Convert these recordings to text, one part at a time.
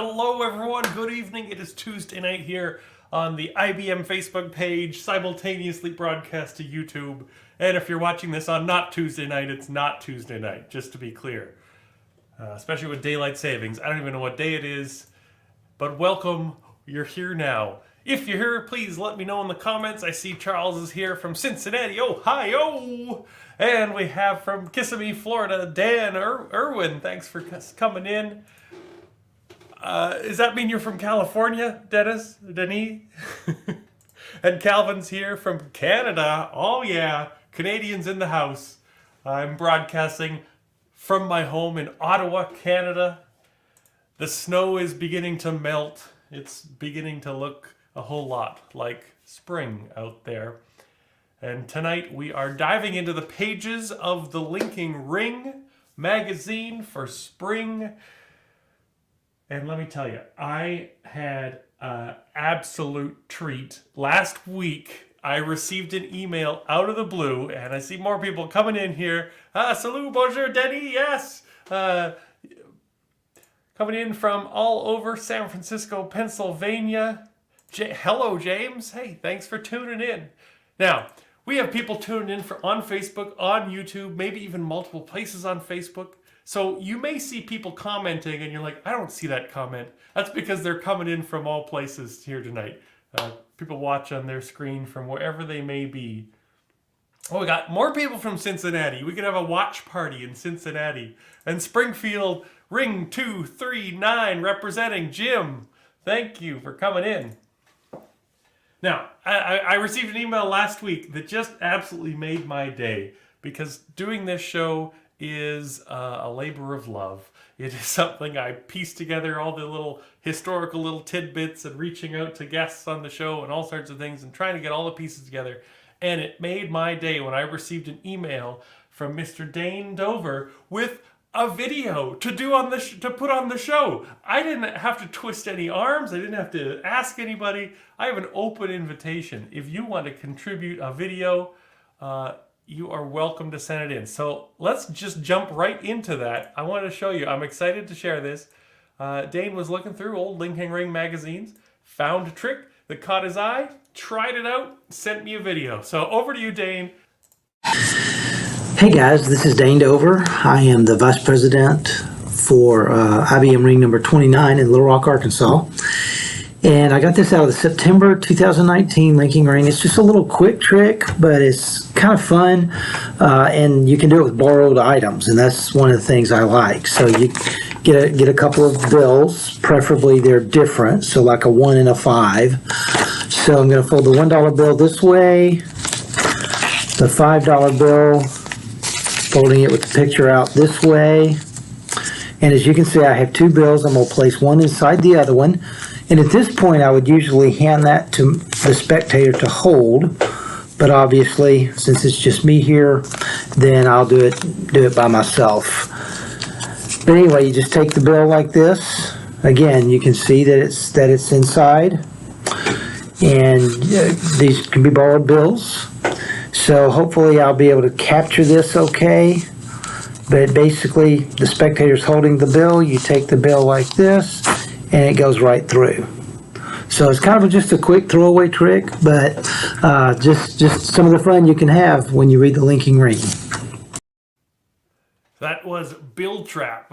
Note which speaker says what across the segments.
Speaker 1: Hello everyone, good evening. It is Tuesday night here on the IBM Facebook page, simultaneously broadcast to YouTube. And if you're watching this on not Tuesday night, it's not Tuesday night, just to be clear. Especially with daylight savings. I don't even know what day it is, but welcome, you're here now. If you're here, please let me know in the comments. I see Charles is here from Cincinnati, Ohio. And we have from Kissimmee, Florida, Dan Irwin. Thanks for coming in. Does that mean you're from California, Dennis? And Calvin's here from Canada. Oh yeah, Canadians in the house. I'm broadcasting from my home in Ottawa, Canada. The snow is beginning to melt. It's beginning to look a whole lot like spring out there. And tonight we are diving into the pages of the Linking Ring magazine for spring. And let me tell you, I had an absolute treat. Last week, I received an email out of the blue, and I see more people coming in here. Salut, bonjour, Denny, yes. Coming in from all over San Francisco, Pennsylvania. Hello, James. Hey, thanks for tuning in. Now, we have people tuning in on Facebook, on YouTube, maybe even multiple places on Facebook. So you may see people commenting and you're like, I don't see that comment. That's because they're coming in from all places here tonight. People watch on their screen from wherever they may be. Oh, we got more people from Cincinnati. We could have a watch party in Cincinnati. And Springfield, Ring 239, representing Jim. Thank you for coming in. Now, I received an email last week that just absolutely made my day. Because doing this show is a labor of love. It is something I pieced together, all the little historical little tidbits and reaching out to guests on the show and all sorts of things and trying to get all the pieces together. And it made my day when I received an email from Mr. Dane Dover with a video to do on the to put on the show. I didn't have to twist any arms. I didn't have to ask anybody. I have an open invitation. If you want to contribute a video, you are welcome to send it in. So let's just jump right into that. I want to show you. I'm excited to share this. Dane was looking through old Linking Ring magazines, found a trick that caught his eye, tried it out, sent me a video. So over to you, Dane.
Speaker 2: Hey guys, this is Dane Dover. I am the Vice President for IBM Ring number 29 in Little Rock, Arkansas. And I got this out of the September 2019 Linking Ring. It's just a little quick trick, but it's kind of fun. And you can do it with borrowed items, and that's one of the things I like. So you get a couple of bills, preferably they're different, so like a 1 and a 5. So I'm going to fold the $1 bill this way, the $5 bill, folding it with the picture out this way. And as you can see, I have two bills. I'm going to place one inside the other one. And at this point, I would usually hand that to the spectator to hold. But obviously, since it's just me here, then I'll do it by myself. But anyway, you just take the bill like this. Again, you can see that it's inside. And these can be borrowed bills. So hopefully I'll be able to capture this okay. But basically, the spectator's holding the bill. You take the bill like this, and it goes right through. So it's kind of just a quick throwaway trick, but just some of the fun you can have when you read the Linking Ring.
Speaker 1: That was Bill Trap.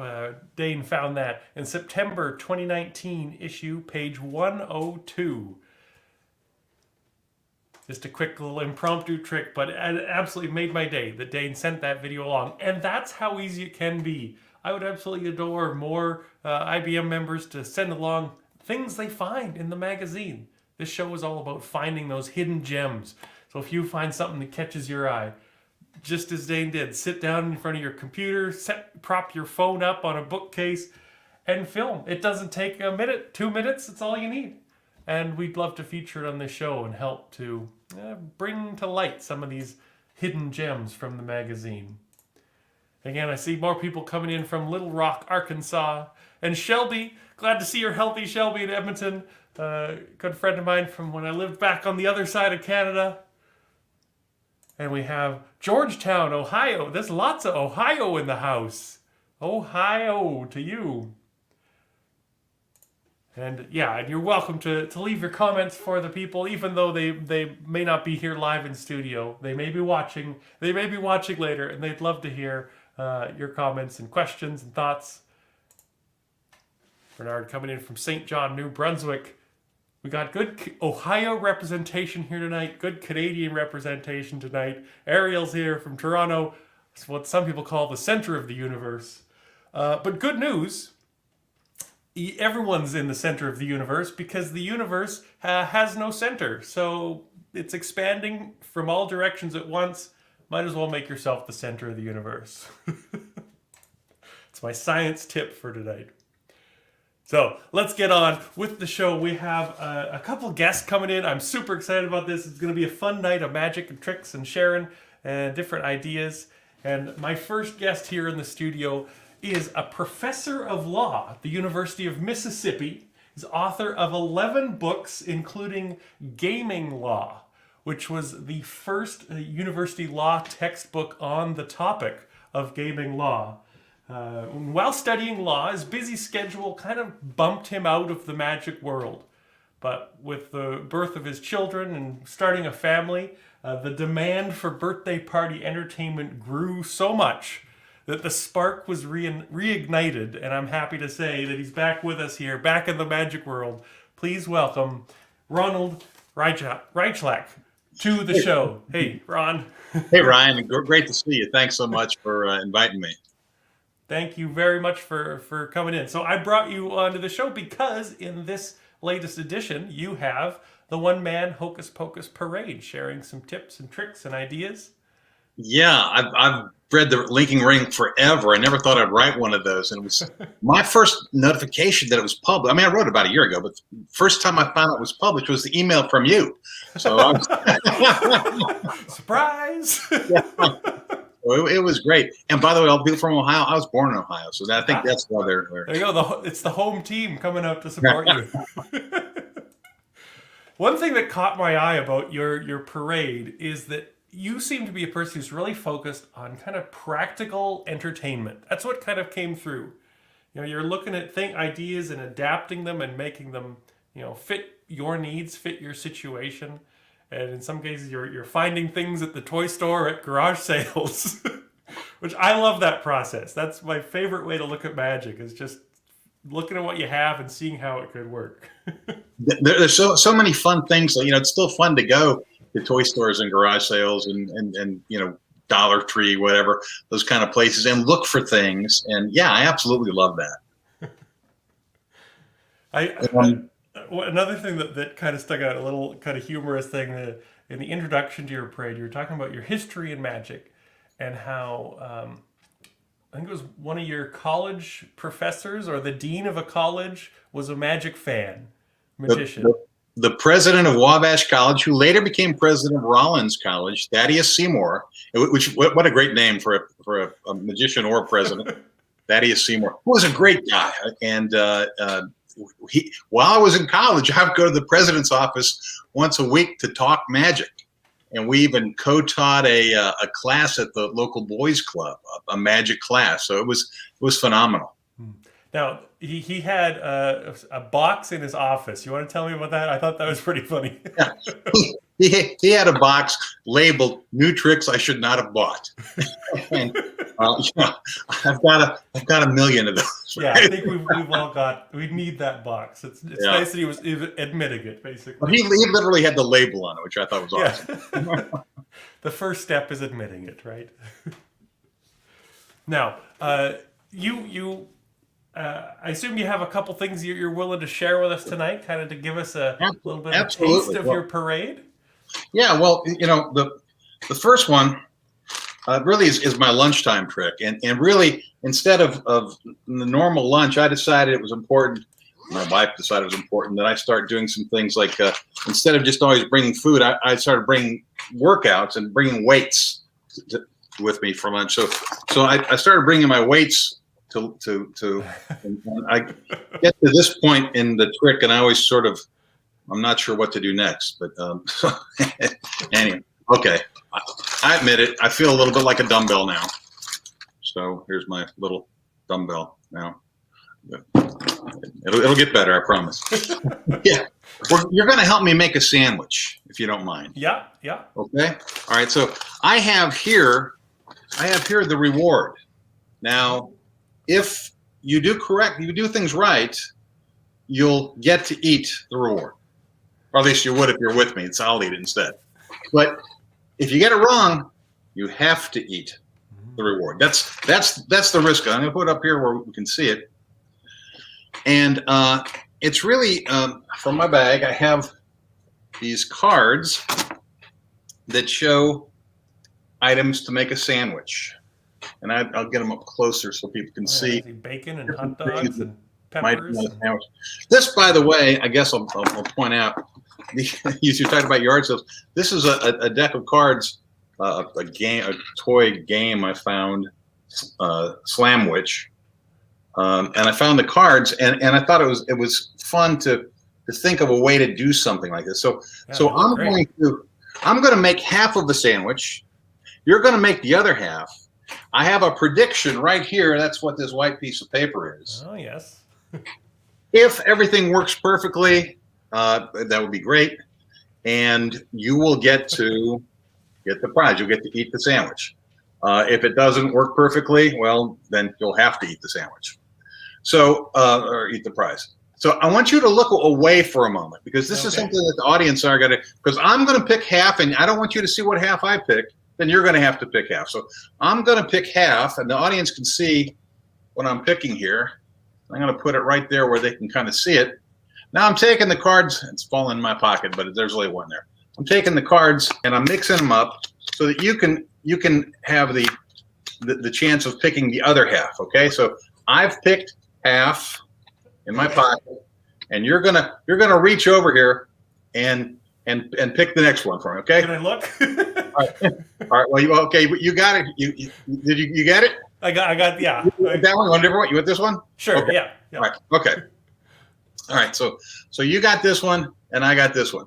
Speaker 1: Dane found that in September 2019 issue, page 102. Just a quick little impromptu trick, but it absolutely made my day that Dane sent that video along. And that's how easy it can be. I would absolutely adore more IBM members to send along things they find in the magazine. This show is all about finding those hidden gems. So if you find something that catches your eye, just as Dane did, sit down in front of your computer, prop your phone up on a bookcase, and film. It doesn't take a minute, 2 minutes, it's all you need. And we'd love to feature it on this show and help to bring to light some of these hidden gems from the magazine. Again, I see more people coming in from Little Rock, Arkansas. And Shelby, glad to see you're healthy, Shelby in Edmonton. Good friend of mine from when I lived back on the other side of Canada. And we have Georgetown, Ohio. There's lots of Ohio in the house. Ohio to you. And yeah, and you're welcome to leave your comments for the people, even though they may not be here live in studio. They may be watching. They may be watching later, and they'd love to hear your comments and questions and thoughts. Bernard coming in from St. John, New Brunswick. We got good Ohio representation here tonight. Good Canadian representation tonight. Ariel's here from Toronto. It's what some people call the center of the universe. But good news. Everyone's in the center of the universe because the universe has no center. So it's expanding from all directions at once. Might as well make yourself the center of the universe. It's my science tip for tonight. So let's get on with the show. We have a couple guests coming in. I'm super excited about this. It's going to be a fun night of magic and tricks and sharing and different ideas. And my first guest here in the studio is a professor of law at the University of Mississippi. He's author of 11 books, including Gaming Law, which was the first university law textbook on the topic of gaming law. While studying law, his busy schedule kind of bumped him out of the magic world. But with the birth of his children and starting a family, the demand for birthday party entertainment grew so much that the spark was reignited, and I'm happy to say that he's back with us here, back in the magic world. Please welcome Ronald Rychlak to the show. Hey, Ron.
Speaker 3: Hey, Ryan. Great to see you. Thanks so much for inviting me.
Speaker 1: Thank you very much for coming in. So I brought you onto the show because in this latest edition, you have the One-Man Hocus Pocus Parade, sharing some tips and tricks and ideas.
Speaker 3: Yeah, I've read the Linking Ring forever. I never thought I'd write one of those. And it was my first notification that it was published. I mean, I wrote about a year ago, but the first time I found it was published was the email from you. So I was
Speaker 1: Surprise!
Speaker 3: Yeah. It was great. And by the way, I'll be from Ohio. I was born in Ohio, so I think that's why they're
Speaker 1: there you go. It's the home team coming up to support you. One thing that caught my eye about your parade is that you seem to be a person who's really focused on kind of practical entertainment. That's what kind of came through. You know, you're looking at ideas and adapting them and making them, fit your needs, fit your situation. And in some cases, you're finding things at the toy store, at garage sales, which I love that process. That's my favorite way to look at magic, is just looking at what you have and seeing how it could work.
Speaker 3: There's so many fun things. It's still fun to go to toy stores and garage sales and Dollar Tree, whatever, those kind of places, and look for things. And yeah, I absolutely love that.
Speaker 1: Another thing that kind of stuck out, a little kind of humorous thing, in the introduction to your parade, you were talking about your history in magic and how I think it was one of your college professors or the dean of a college was a magic magician.
Speaker 3: The president of Wabash College, who later became president of Rollins College, Thaddeus Seymour, what a great name for a magician or a president, Thaddeus Seymour, who was a great guy. And while I was in college, I would go to the president's office once a week to talk magic. And we even co-taught a class at the local boys club, a magic class. So it was phenomenal.
Speaker 1: Now, he had a box in his office. You want to tell me about that? I thought that was pretty funny.
Speaker 3: Yeah. He had a box labeled "New Tricks I Should Not Have Bought," and I've got a million of those.
Speaker 1: Yeah, I think we've all got. We need that box. It's nice that he was admitting it, basically.
Speaker 3: Well, he literally had the label on it, which I thought was awesome.
Speaker 1: Yeah. The first step is admitting it, right? Now, you. I assume you have a couple things you're willing to share with us tonight, kind of to give us a little bit of a taste of your parade.
Speaker 3: Yeah, well, the first one really is my lunchtime trick, and really instead of the normal lunch, I decided it was important. My wife decided it was important that I start doing some things like instead of just always bringing food, I started bringing workouts and bringing weights with me for lunch. So I started bringing my weights. And I get to this point in the trick, and I always I'm not sure what to do next. But anyway, okay, I admit it. I feel a little bit like a dumbbell now. So here's my little dumbbell now. It'll get better, I promise. Yeah. You're going to help me make a sandwich, if you don't mind.
Speaker 1: Yeah, yeah.
Speaker 3: Okay. All right. So I have here the reward. Now, if you do things right, you'll get to eat the reward. Or at least you would if you're with me. I'll eat it instead. But if you get it wrong, you have to eat the reward. That's the risk. I'm going to put it up here where we can see it. And it's really, from my bag, I have these cards that show items to make a sandwich. And I'll get them up closer so people can see.
Speaker 1: Bacon and hot dogs and peppers.
Speaker 3: This, by the way, I guess I'll point out, you talked about yard sales. This is a deck of cards, a toy game I found, Slamwich. And I found the cards, and I thought it was fun to think of a way to do something like this. So I'm going to make half of the sandwich. You're going to make the other half. I have a prediction right here. That's what this white piece of paper is.
Speaker 1: Oh, yes.
Speaker 3: If everything works perfectly, that would be great. And you will get the prize. You'll get to eat the sandwich. If it doesn't work perfectly, well, then you'll have to eat the sandwich. So, or eat the prize. So I want you to look away for a moment, because this is something that the audience are going to, because I'm going to pick half, and I don't want you to see what half I pick. Then you're going to have to pick half. So I'm going to pick half, and the audience can see what I'm picking here. I'm going to put it right there where they can kind of see it. Now I'm taking the cards. It's falling in my pocket, but there's only one there. I'm taking the cards and I'm mixing them up so that you can have the chance of picking the other half. Okay, so I've picked half in my pocket, and you're gonna reach over here and pick the next one for me. Okay.
Speaker 1: Can I look?
Speaker 3: All right. Well, you got it. Did you get it?
Speaker 1: I got yeah.
Speaker 3: That one, one different one. You want this one?
Speaker 1: Sure.
Speaker 3: Okay.
Speaker 1: Yeah.
Speaker 3: All right. Okay. All right. So you got this one, and I got this one.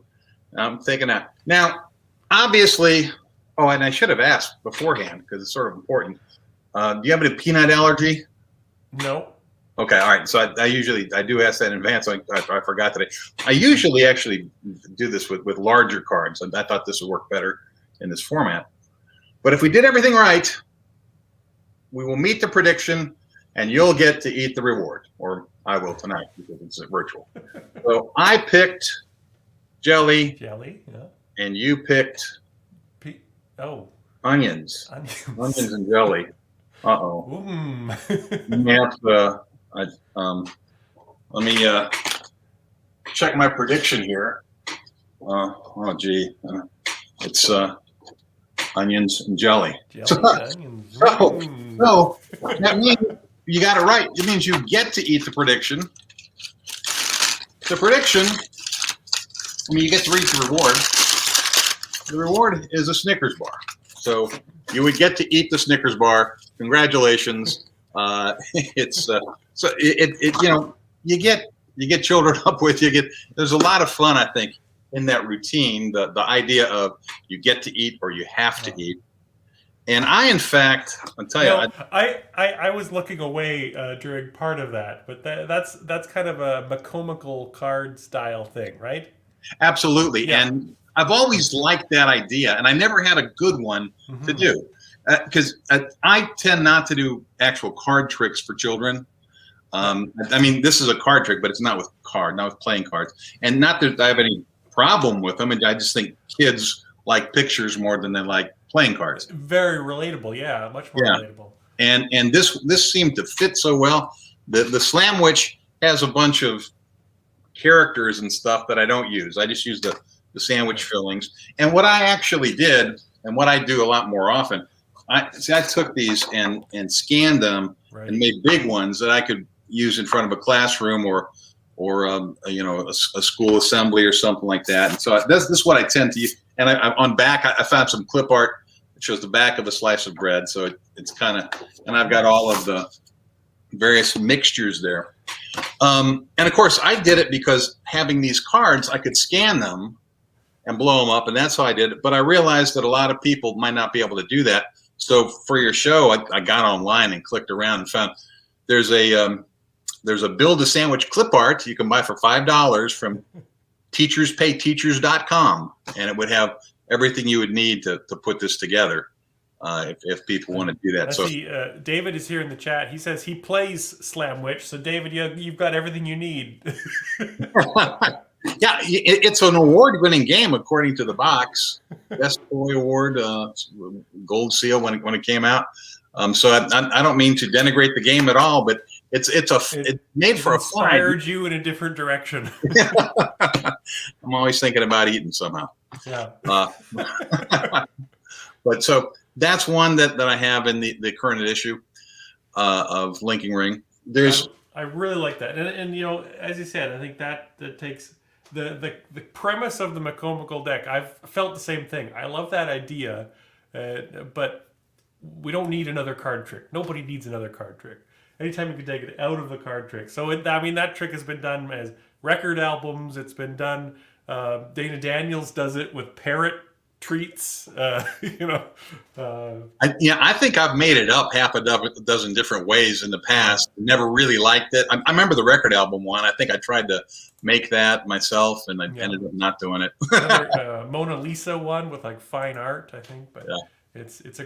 Speaker 3: I'm taking that. Now, obviously, and I should have asked beforehand because it's sort of important. Do you have any peanut allergy?
Speaker 1: No.
Speaker 3: Okay. All right. So I do ask that in advance. I forgot today. I usually actually do this with larger cards, and I thought this would work better in this format. But if we did everything right, we will meet the prediction, and you'll get to eat the reward, or I will tonight because it's virtual. So I picked jelly.
Speaker 1: Jelly. Yeah.
Speaker 3: And you picked onions. Onions and jelly. Uh-oh. Let me check my prediction here. It's onions and jelly. So that means you got it right. It means you get to eat the prediction. The prediction, you get to eat the reward. The reward is a Snickers bar. So you would get to eat the Snickers bar. Congratulations. You get children up with you. There's a lot of fun, I think, in that routine. The idea of you get to eat or you have to eat. And in fact, I'll tell you,
Speaker 1: I was looking away during part of that, but that's kind of a McComical card style thing, right?
Speaker 3: Absolutely. Yeah. And I've always liked that idea, and I never had a good one to do. Because I tend not to do actual card tricks for children. This is a card trick, but it's not with playing cards. And not that I have any problem with them. And I just think kids like pictures more than they like playing cards.
Speaker 1: Very relatable, yeah, much more relatable.
Speaker 3: And this seemed to fit so well. The Slamwich has a bunch of characters and stuff that I don't use. I just use the sandwich fillings. And what I actually did, and what I do a lot more often, I took these and scanned them and made big ones that I could use in front of a classroom or a school assembly or something like that. And so this is what I tend to use. And on back, I found some clip art that shows the back of a slice of bread. So it's kind of, and I've got all of the various mixtures there. And of course, I did it because having these cards, I could scan them and blow them up, and that's how I did it. But I realized that a lot of people might not be able to do that. So for your show, I got online and clicked around and found there's a there's a build a sandwich clip art you can buy for $5 from teacherspayteachers.com, and it would have everything you would need to put this together if people want to do that.
Speaker 1: I see David is here in the chat. He says he plays Slamwich. So David, you've got everything you need.
Speaker 3: Yeah, it's an award-winning game according to the box. Best Toy Award, Gold Seal when it came out. So I don't mean to denigrate the game at all, but it's made for a fun.
Speaker 1: Inspired you in a different direction.
Speaker 3: I'm always thinking about eating somehow.
Speaker 1: Yeah.
Speaker 3: But so that's one that I have in the current issue of Linking Ring.
Speaker 1: I really like that, and you know, as you said, I think that takes the premise of the McComical deck. I've felt the same thing. I love that idea, but we don't need another card trick. Nobody needs another card trick. Anytime you can take it out of the card trick. So I mean, that trick has been done as record albums. It's been done. Dana Daniels does it with parrot treats. You know.
Speaker 3: I think I've made it up half a dozen different ways in the past. Never really liked it. I remember the record album one. I think I tried to make that myself, and I ended up not doing it.
Speaker 1: Another, Mona Lisa one with like fine art, I think. But it's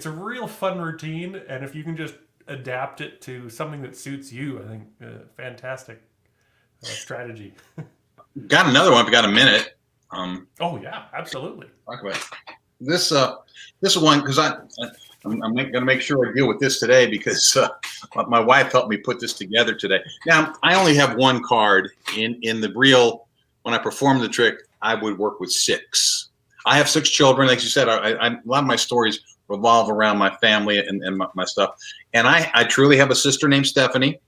Speaker 1: a real fun routine, and if you can just adapt it to something that suits you, I think fantastic strategy.
Speaker 3: Got another one. If you got a minute.
Speaker 1: Oh yeah, absolutely.
Speaker 3: Talk about it. This one, because I'm going to make sure I deal with this today because my wife helped me put this together today. Now I only have one card in the real. When I perform the trick, I would work with 6. I have 6 children, like you said. A lot of my stories revolve around my family and my stuff. And I truly have a sister named Stephanie,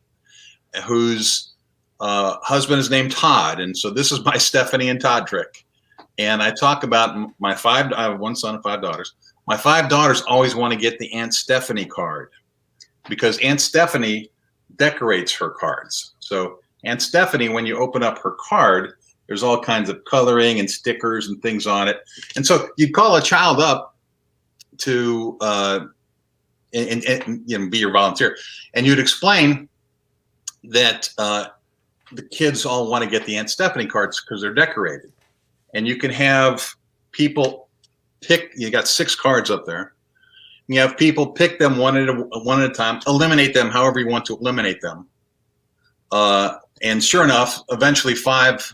Speaker 3: whose husband is named Todd, and so this is my Stephanie and Todd trick. And I talk about I have one son and 5 daughters. My 5 daughters always want to get the Aunt Stephanie card because Aunt Stephanie decorates her cards. So Aunt Stephanie, when you open up her card, there's all kinds of coloring and stickers and things on it. And so you'd call a child up to and you know, be your volunteer, and you'd explain that the kids all want to get the Aunt Stephanie cards because they're decorated. And you can have people pick. You got 6 cards up there. You have people pick them one at a time. Eliminate them however you want to eliminate them. And sure enough, eventually 5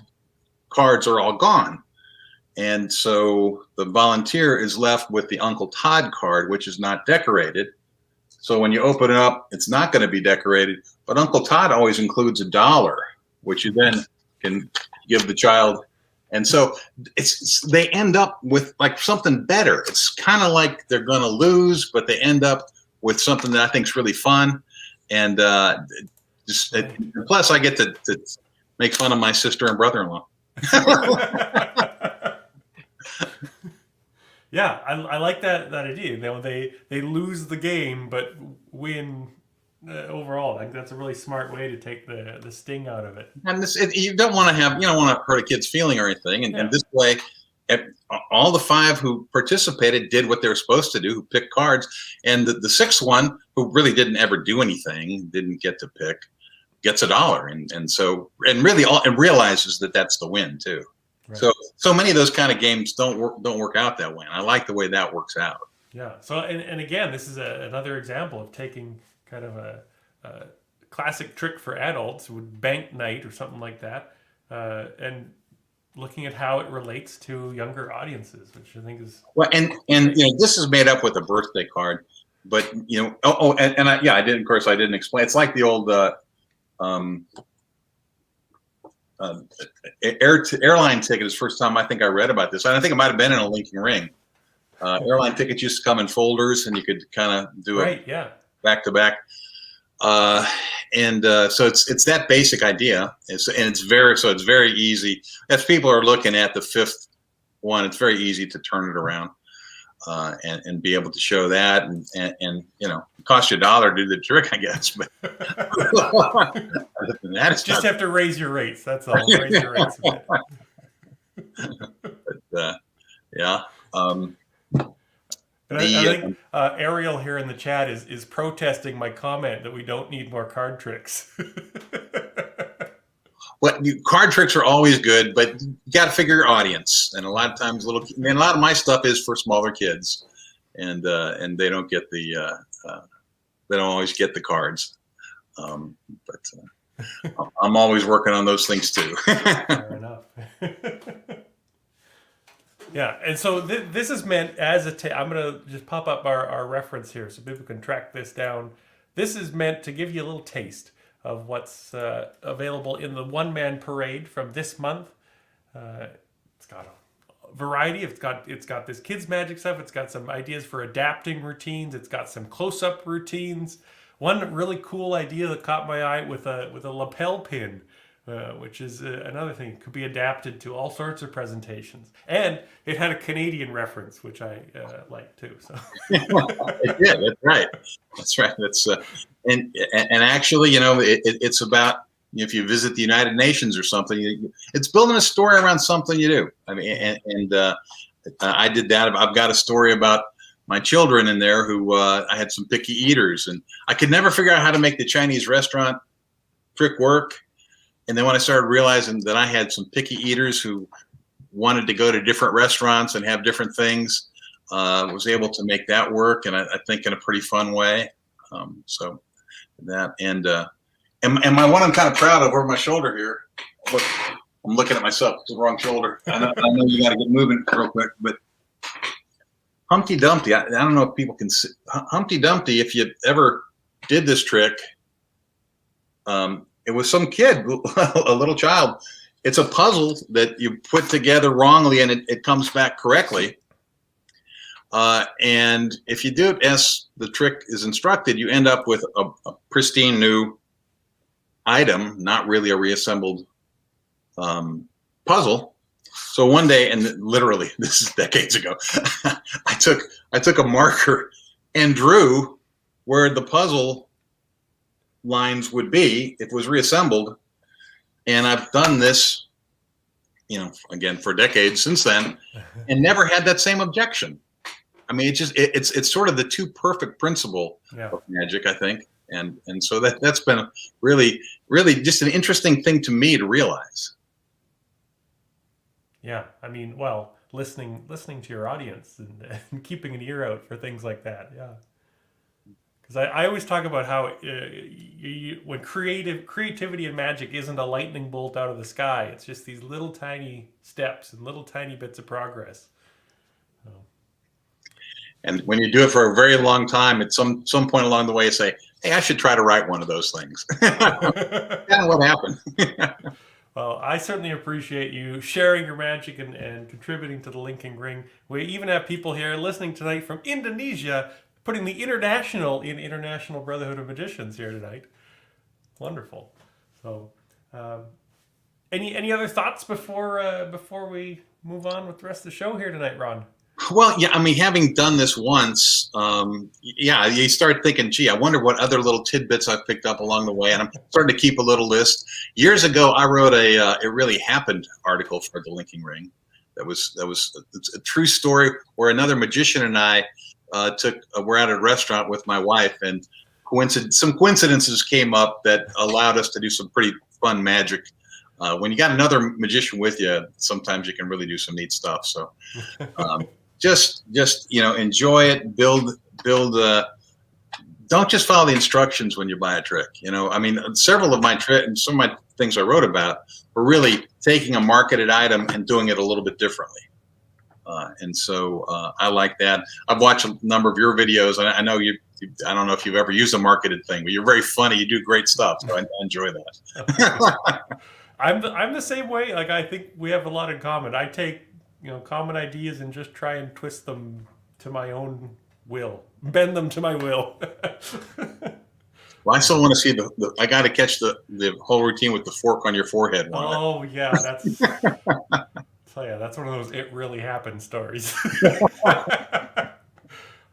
Speaker 3: cards are all gone. And so the volunteer is left with the Uncle Todd card, which is not decorated. So when you open it up, it's not going to be decorated. But Uncle Todd always includes $1, which you then can give the child. And so they end up with like something better. It's kind of like they're going to lose, but they end up with something that I think is really fun. And plus, I get to make fun of my sister and brother-in-law.
Speaker 1: Yeah, I like that idea. You know, they lose the game but win overall. Like that's a really smart way to take the sting out of it.
Speaker 3: And you don't want to hurt a kid's feeling or anything. And this way, all the 5 who participated did what they were supposed to do, who picked cards, and the 6th one, who really didn't ever do anything, didn't get to pick, gets $1, and really realizes that that's the win too. Right. So many of those kind of games don't work out that way. And I like the way that works out.
Speaker 1: Yeah. So and again, this is another example of taking kind of a classic trick for adults with bank night or something like that, and looking at how it relates to younger audiences, which I think is
Speaker 3: well. And you know, this is made up with a birthday card, but you know, I didn't explain. It's like the old airline ticket is the first time I think I read about this. And I think it might have been in a Linking Ring. Airline tickets used to come in folders, and you could kind of do it back to back. So it's that basic idea. It's very easy. As people are looking at the 5th one, it's very easy to turn it around and be able to show that. And you know, it costs you $1 to do the trick, I guess. But
Speaker 1: just have to raise your rates. That's all. Raise your rates a bit.
Speaker 3: But, yeah.
Speaker 1: And I think Ariel here in the chat is protesting my comment that we don't need more card tricks.
Speaker 3: Card tricks are always good, but you got to figure your audience. And a lot of times, a lot of my stuff is for smaller kids, and they don't get they don't always get the cards. But I'm always working on those things too.
Speaker 1: Fair enough. Yeah, and so this is meant as I'm going to just pop up our reference here so people can track this down. This is meant to give you a little taste of what's available in the One-Man Parade from this month. It's got a variety. It's got this kids magic stuff. It's got some ideas for adapting routines. It's got some close-up routines. One really cool idea that caught my eye with a lapel pin. Which is another thing. It could be adapted to all sorts of presentations. And it had a Canadian reference, which I like too. So
Speaker 3: it did. That's right. That's right. That's and actually, it's about, if you visit the United Nations or something, it's building a story around something you do. I mean, I did that. I've got a story about my children in there who I had some picky eaters, and I could never figure out how to make the Chinese restaurant trick work. And then when I started realizing that I had some picky eaters who wanted to go to different restaurants and have different things, was able to make that work, and I think in a pretty fun way. So that and my one I'm kind of proud of over my shoulder here. Look, I'm looking at myself. It's the wrong shoulder. I know you got to get moving real quick, but Humpty Dumpty. I don't know if people can see Humpty Dumpty. If you ever did this trick. It was some kid, a little child. It's a puzzle that you put together wrongly and it comes back correctly. And if you do it as the trick is instructed, you end up with a pristine new item, not really a reassembled puzzle. So one day, and literally this is decades ago, I took a marker and drew where the puzzle lines would be if it was reassembled, and I've done this, again for decades since then, and never had that same objection. I mean, it's sort of the too perfect principle of magic, I think, and so that's been really just an interesting thing to me to realize.
Speaker 1: Yeah, I mean, well, listening to your audience and keeping an ear out for things like that. Yeah. I always talk about how when creativity and magic isn't a lightning bolt out of the sky, it's just these little tiny steps and little tiny bits of progress.
Speaker 3: And when you do it for a very long time, at some point along the way, you say, "Hey, I should try to write one of those things." Kind of what happened.
Speaker 1: Well, I certainly appreciate you sharing your magic and contributing to the Linking Ring. We even have people here listening tonight from Indonesia, putting the international in International Brotherhood of Magicians here tonight. Wonderful. So, any other thoughts before we move on with the rest of the show here tonight, Ron?
Speaker 3: Well, yeah, I mean, having done this once, you start thinking, gee, I wonder what other little tidbits I've picked up along the way, and I'm starting to keep a little list. Years ago, I wrote a "It Really Happened" article for the Linking Ring. That was a true story where another magician and I we're at a restaurant with my wife, and some coincidences came up that allowed us to do some pretty fun magic. When you got another magician with you, sometimes you can really do some neat stuff. So just enjoy it, build. Don't just follow the instructions when you buy a trick. I mean, several of my tricks and some of my things I wrote about were really taking a marketed item and doing it a little bit differently. And so I like that. I've watched a number of your videos, and I know I don't know if you've ever used a marketed thing, but you're very funny. You do great stuff, so I enjoy that.
Speaker 1: I'm the same way. Like, I think we have a lot in common. I take common ideas and just try and twist them to my own will, bend them to my will.
Speaker 3: Well, I still want to see I got to catch the whole routine with the fork on your forehead.
Speaker 1: Oh yeah, that's. So yeah, that's one of those "it really happened" stories.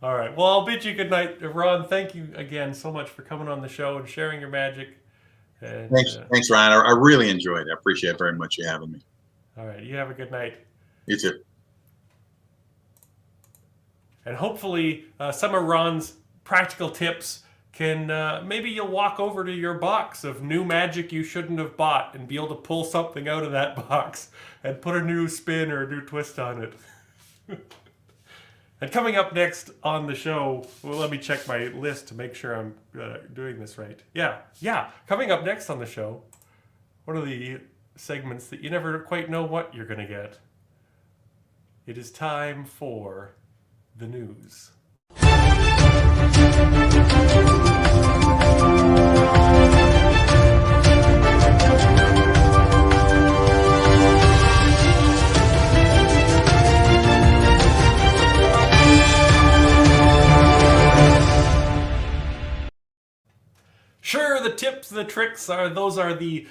Speaker 1: All right. Well, I'll bid you good night, Ron. Thank you again so much for coming on the show and sharing your magic. And,
Speaker 3: thanks, Ryan. I really enjoyed it. I appreciate very much you having me.
Speaker 1: All right. You have a good night.
Speaker 3: You too.
Speaker 1: And hopefully some of Ron's practical tips can, maybe you'll walk over to your box of new magic you shouldn't have bought and be able to pull something out of that box and put a new spin or a new twist on it. And coming up next on the show, well, let me check my list to make sure I'm doing this right. Yeah. Coming up next on the show, one of the segments that you never quite know what you're going to get. It is time for the news. Sure, the tips, the tricks are the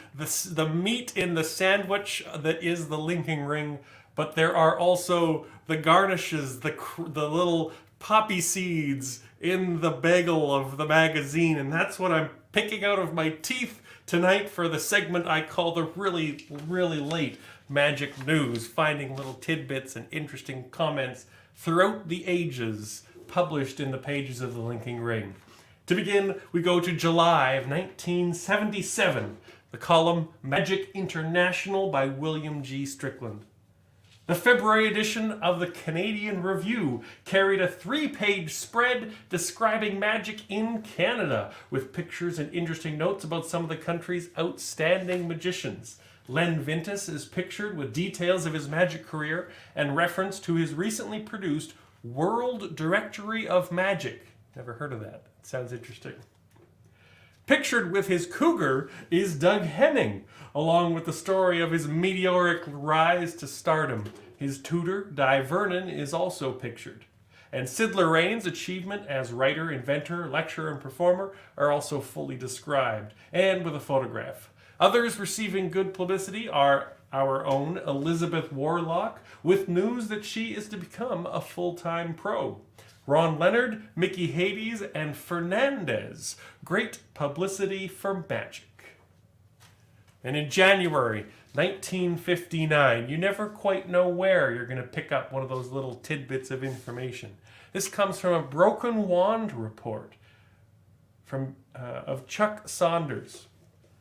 Speaker 1: meat in the sandwich that is the linking ring, but there are also the garnishes, the little poppy seeds in the bagel of the magazine, and that's what I'm picking out of my teeth tonight for the segment I call the really, really late magic news, finding little tidbits and interesting comments throughout the ages published in the pages of the linking ring. To begin, we go to July of 1977, the column Magic International by William G. Strickland. The February edition of the Canadian Review carried a 3-page spread describing magic in Canada, with pictures and interesting notes about some of the country's outstanding magicians. Len Vintus is pictured with details of his magic career and reference to his recently produced World Directory of Magic. Never heard of that. Sounds interesting. Pictured with his cougar is Doug Henning, along with the story of his meteoric rise to stardom. His tutor, Di Vernon, is also pictured. And Sid Lorraine's achievement as writer, inventor, lecturer, and performer are also fully described, and with a photograph. Others receiving good publicity are our own Elizabeth Warlock, with news that she is to become a full-time pro. Ron Leonard, Mickey Hades, and Fernandez. Great publicity for magic. And in January 1959, you never quite know where you're going to pick up one of those little tidbits of information. This comes from a Broken Wand report of Chuck Saunders.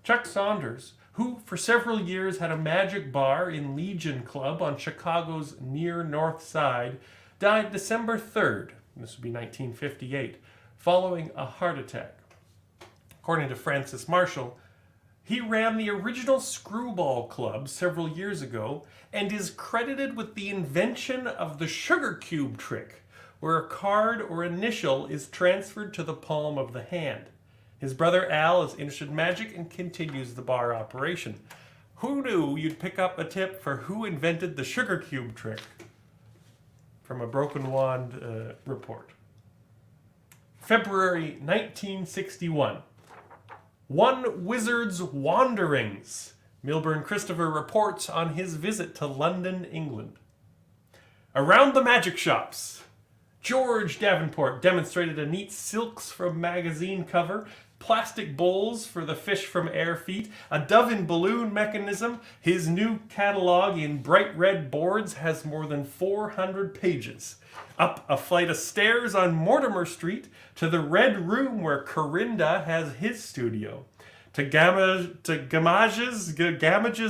Speaker 1: Chuck Saunders, who for several years had a magic bar in Legion Club on Chicago's near North Side, died December 3rd. This would be 1958, following a heart attack. According to Francis Marshall, he ran the original Screwball Club several years ago and is credited with the invention of the sugar cube trick, where a card or initial is transferred to the palm of the hand. His brother Al is interested in magic and continues the bar operation. Who knew you'd pick up a tip for who invented the sugar cube trick? From a Broken Wand report. February 1961. One Wizard's Wanderings. Milburn Christopher reports on his visit to London, England. Around the magic shops. George Davenport demonstrated a neat silks from magazine cover, plastic bowls for the fish from air feet, a dove in balloon mechanism. His new catalog in bright red boards has more than 400 pages. Up a flight of stairs on Mortimer Street to the Red Room where Corinda has his studio. To Gamage's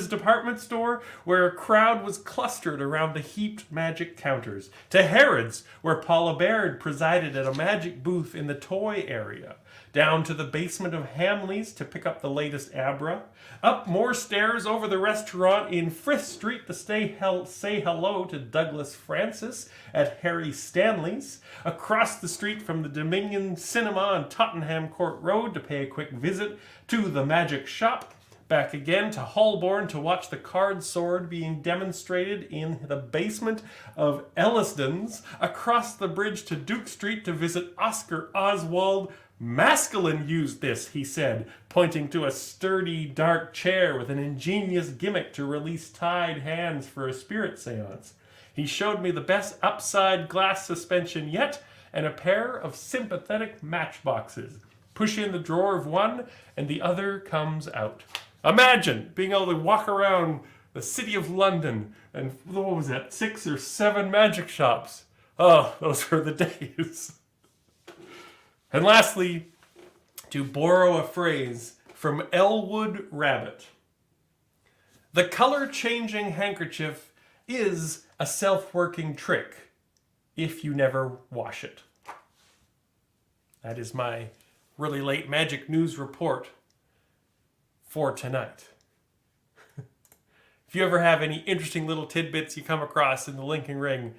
Speaker 1: department store, where a crowd was clustered around the heaped magic counters. To Harrod's, where Paula Baird presided at a magic booth in the toy area. Down to the basement of Hamley's to pick up the latest Abra. Up more stairs over the restaurant in Frith Street to say hello to Douglas Francis at Harry Stanley's. Across the street from the Dominion Cinema on Tottenham Court Road to pay a quick visit to the Magic Shop. Back again to Holborn to watch the card sword being demonstrated in the basement of Elliston's. Across the bridge to Duke Street to visit Oscar Oswald. Maskelyne used this, he said, pointing to a sturdy, dark chair with an ingenious gimmick to release tied hands for a spirit seance. He showed me the best upside glass suspension yet and a pair of sympathetic matchboxes. Push in the drawer of one and the other comes out. Imagine being able to walk around the city of London and, what was that, 6 or 7 magic shops. Oh, those were the days. And lastly, to borrow a phrase from Elwood Rabbit, the color-changing handkerchief is a self-working trick if you never wash it. That is my really late magic news report for tonight. If you ever have any interesting little tidbits you come across in the Linking Ring,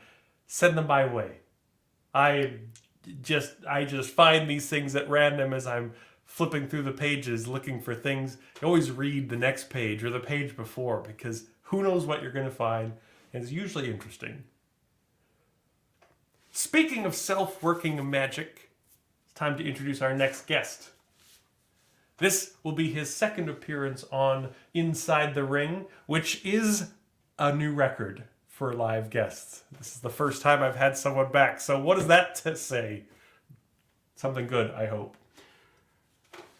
Speaker 1: send them my way. I just find these things at random as I'm flipping through the pages looking for things. I always read the next page or the page before because who knows what you're going to find, and it's usually interesting. Speaking of self-working magic, it's time to introduce our next guest. This will be his second appearance on Inside the Ring, which is a new record for live guests. This is the first time I've had someone back. So what does that say? Something good, I hope.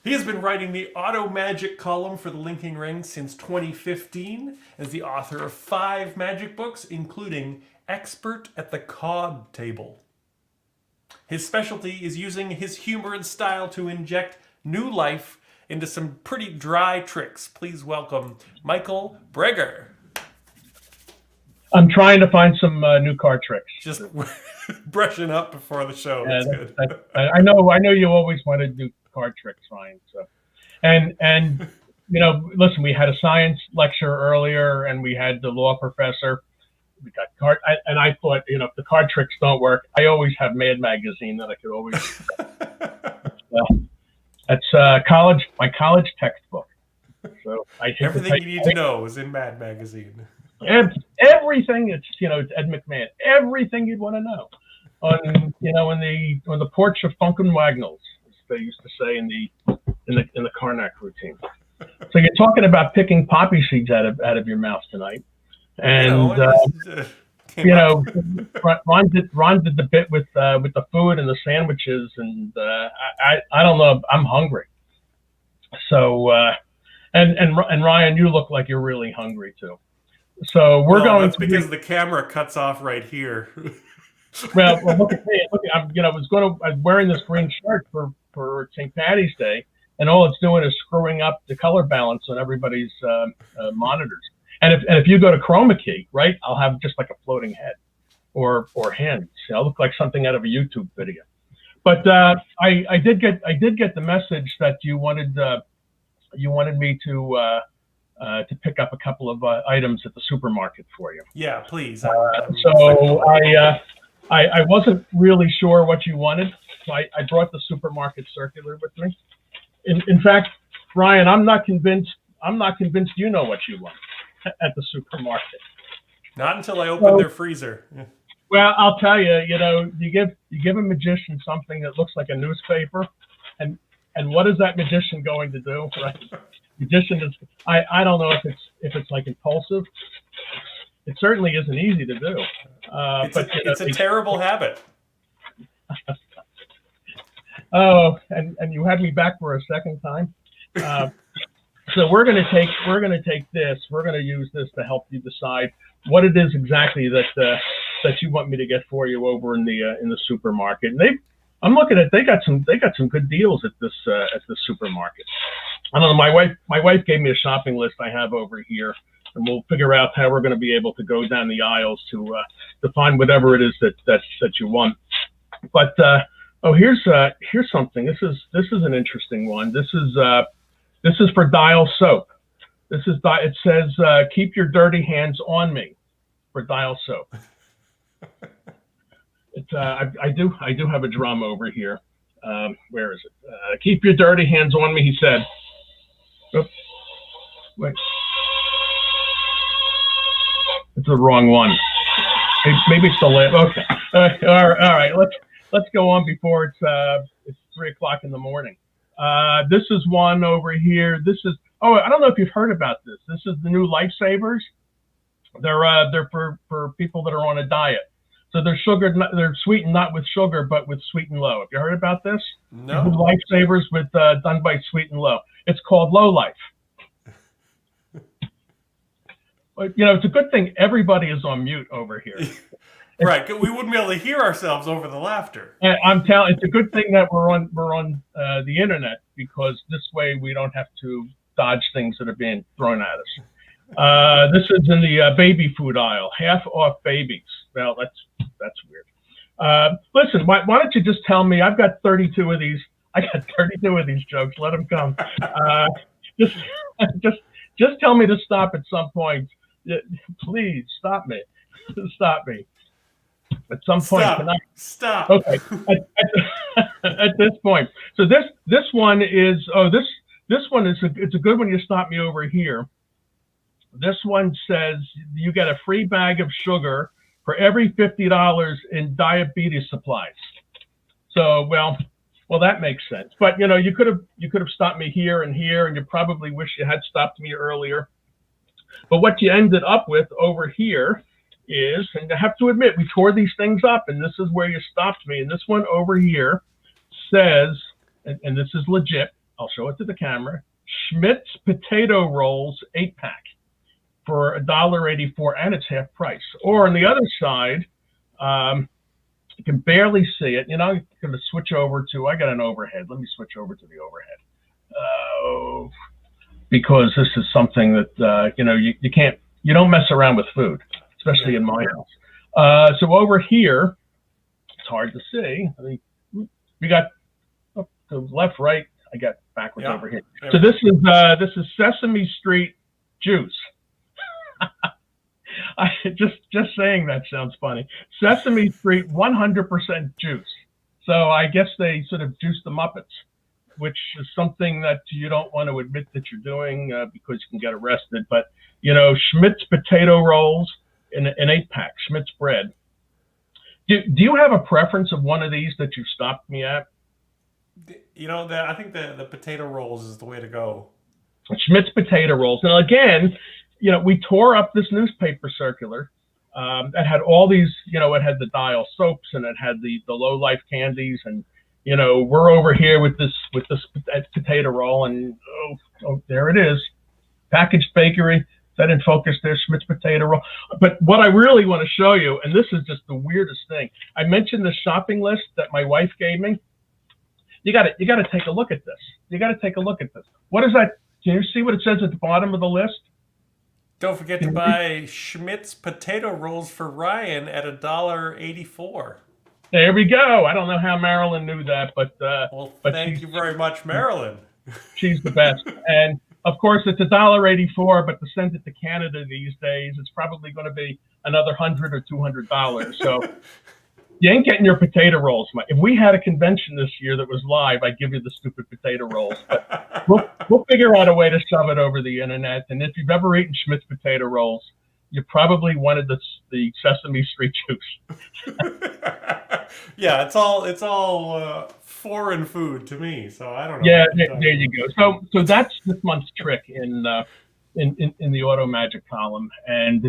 Speaker 1: He has been writing the Auto Magic column for the Linking Ring since 2015 as the author of 5 magic books, including Expert at the Cod Table. His specialty is using his humor and style to inject new life into some pretty dry tricks. Please welcome Michaal Breggar.
Speaker 4: I'm trying to find some new card tricks.
Speaker 1: Just brushing up before the show.
Speaker 4: Yeah,
Speaker 1: That's good.
Speaker 4: I know you always want to do card tricks, Ryan. So, and listen, we had a science lecture earlier, and we had the law professor. We got card, and I thought, if the card tricks don't work, I always have Mad Magazine that I could always. That's my college textbook. So
Speaker 1: Everything you need to know is in Mad Magazine.
Speaker 4: Everything. It's Ed McMahon. Everything you'd want to know on on the porch of Funk and Wagnalls, as they used to say in the Karnak routine. So you're talking about picking poppy seeds out of your mouth tonight, and Ron did the bit with the food and the sandwiches, and I don't know. I'm hungry. So and Ryan, you look like you're really hungry too. So we're going.
Speaker 1: That's because the camera cuts off right here.
Speaker 4: well, look at me. I was wearing this green shirt for St. Patty's Day, and all it's doing is screwing up the color balance on everybody's monitors. And if you go to chroma key, right, I'll have just like a floating head or hands. I'll look like something out of a YouTube video. But I did get the message that you wanted me to pick up a couple of items at the supermarket for you.
Speaker 1: Yeah, please.
Speaker 4: So I wasn't really sure what you wanted, so I brought the supermarket circular with me. In fact, Ryan, I'm not convinced you know what you want at the supermarket.
Speaker 1: Not until I open their freezer.
Speaker 4: Well, I'll tell you, you give a magician something that looks like a newspaper, and what is that magician going to do? Right? Magician is, I don't know if it's like impulsive. It certainly isn't easy to do.
Speaker 1: It's a terrible habit.
Speaker 4: Oh, and you had me back for a second time. So we're going to take this. We're going to use this to help you decide what it is exactly that you want me to get for you over in the supermarket. And I'm looking at they got some good deals at this supermarket. I don't know. My wife gave me a shopping list I have over here, and we'll figure out how we're going to be able to go down the aisles to find whatever it is that you want. But here's something. This is an interesting one. This is for Dial soap. It says keep your dirty hands on me for Dial soap. It's I do have a drum over here. Where is it? Keep your dirty hands on me, he said. Oops. Wait. It's the wrong one. Maybe it's the last. Okay. All right. Let's go on before it's 3 o'clock in the morning. This is one over here. I don't know if you've heard about this. This is the new Lifesavers. They're for people that are on a diet. So they're sweetened not with sugar, but with Sweet and Low. Have you heard about this?
Speaker 1: No.
Speaker 4: Lifesavers done by Sweet and Low. It's called Low Life. But it's a good thing everybody is on mute over here.
Speaker 1: Right, we wouldn't be able to hear ourselves over the laughter.
Speaker 4: I'm telling. It's a good thing that we're on the internet, because this way we don't have to dodge things that are being thrown at us. This is in the baby food aisle, half off babies. Well, that's weird. Listen, why don't you just tell me? I've got 32 of these. I got 32 of these jokes. Let them come. Just tell me to stop at some point. Please stop me. Stop me. At some point.
Speaker 1: Stop.
Speaker 4: Okay. At this point. So this one is this one is it's a good one. You stop me over here. This one says you get a free bag of sugar for every $50 in diabetes supplies. So well that makes sense. But you could have stopped me here, and you probably wish you had stopped me earlier. But what you ended up with over here is, and I have to admit, we tore these things up, and this is where you stopped me. And this one over here says, and this is legit, I'll show it to the camera, Schmidt's potato rolls 8-pack for $1.84, and it's half price. Or on the other side, you can barely see it. I'm going to switch over to, I got an overhead. Let me switch over to the overhead. Because this is something that, you don't mess around with food, especially in my house. So over here, it's hard to see. We got the left, right. I got backwards over here. So this is Sesame Street juice. Just saying that sounds funny. Sesame Street 100% juice. So I guess they sort of juice the Muppets, which is something that you don't want to admit that you're doing because you can get arrested. But Schmidt's potato rolls in an 8-pack, Schmidt's bread. Do you have a preference of one of these that you stopped me at?
Speaker 1: I think the potato rolls is the way to go.
Speaker 4: Schmidt's potato rolls. Now again, we tore up this newspaper circular that had all these, it had the Dial soaps, and it had the low life candies, and we're over here with this potato roll, and oh there it is, packaged bakery. Is that in focus there? Schmidt's potato roll. But what I really want to show you, and this is just the weirdest thing, I mentioned the shopping list that my wife gave me. You got to take a look at this. You got to take a look at this. What is that? Can you see what it says at the bottom of the list?
Speaker 1: Don't forget to buy Schmidt's potato rolls for Ryan at $1.84.
Speaker 4: There we go. I don't know how Marilyn knew that, but
Speaker 1: thank you very much, Marilyn.
Speaker 4: She's the best. And of course, it's $1.84, but to send it to Canada these days, it's probably going to be another $100 or $200. So you ain't getting your potato rolls. If we had a convention this year that was live, I'd give you the stupid potato rolls. But we'll figure out a way to shove it over the internet. And if you've ever eaten Schmidt's potato rolls, you probably wanted the Sesame Street juice.
Speaker 1: Yeah, it's all foreign food to me, so I don't know.
Speaker 4: Yeah, there you go. So that's this month's trick in the Auto Magic column, and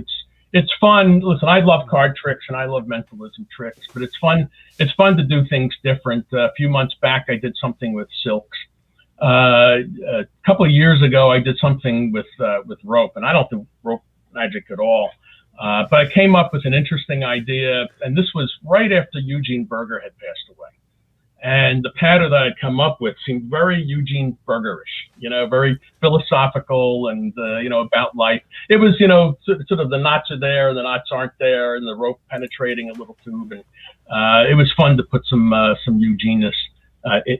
Speaker 4: it's fun. Listen, I love card tricks and I love mentalism tricks, but it's fun. It's fun to do things different. A few months back, I did something with silks. A couple of years ago, I did something with rope, and I don't do rope magic at all. But I came up with an interesting idea, and this was right after Eugene Berger had passed away. And the pattern that I'd come up with seemed very Eugene Bergerish, very philosophical and, about life. It was, sort of the knots are there and the knots aren't there, and the rope penetrating a little tube. And it was fun to put some Eugenist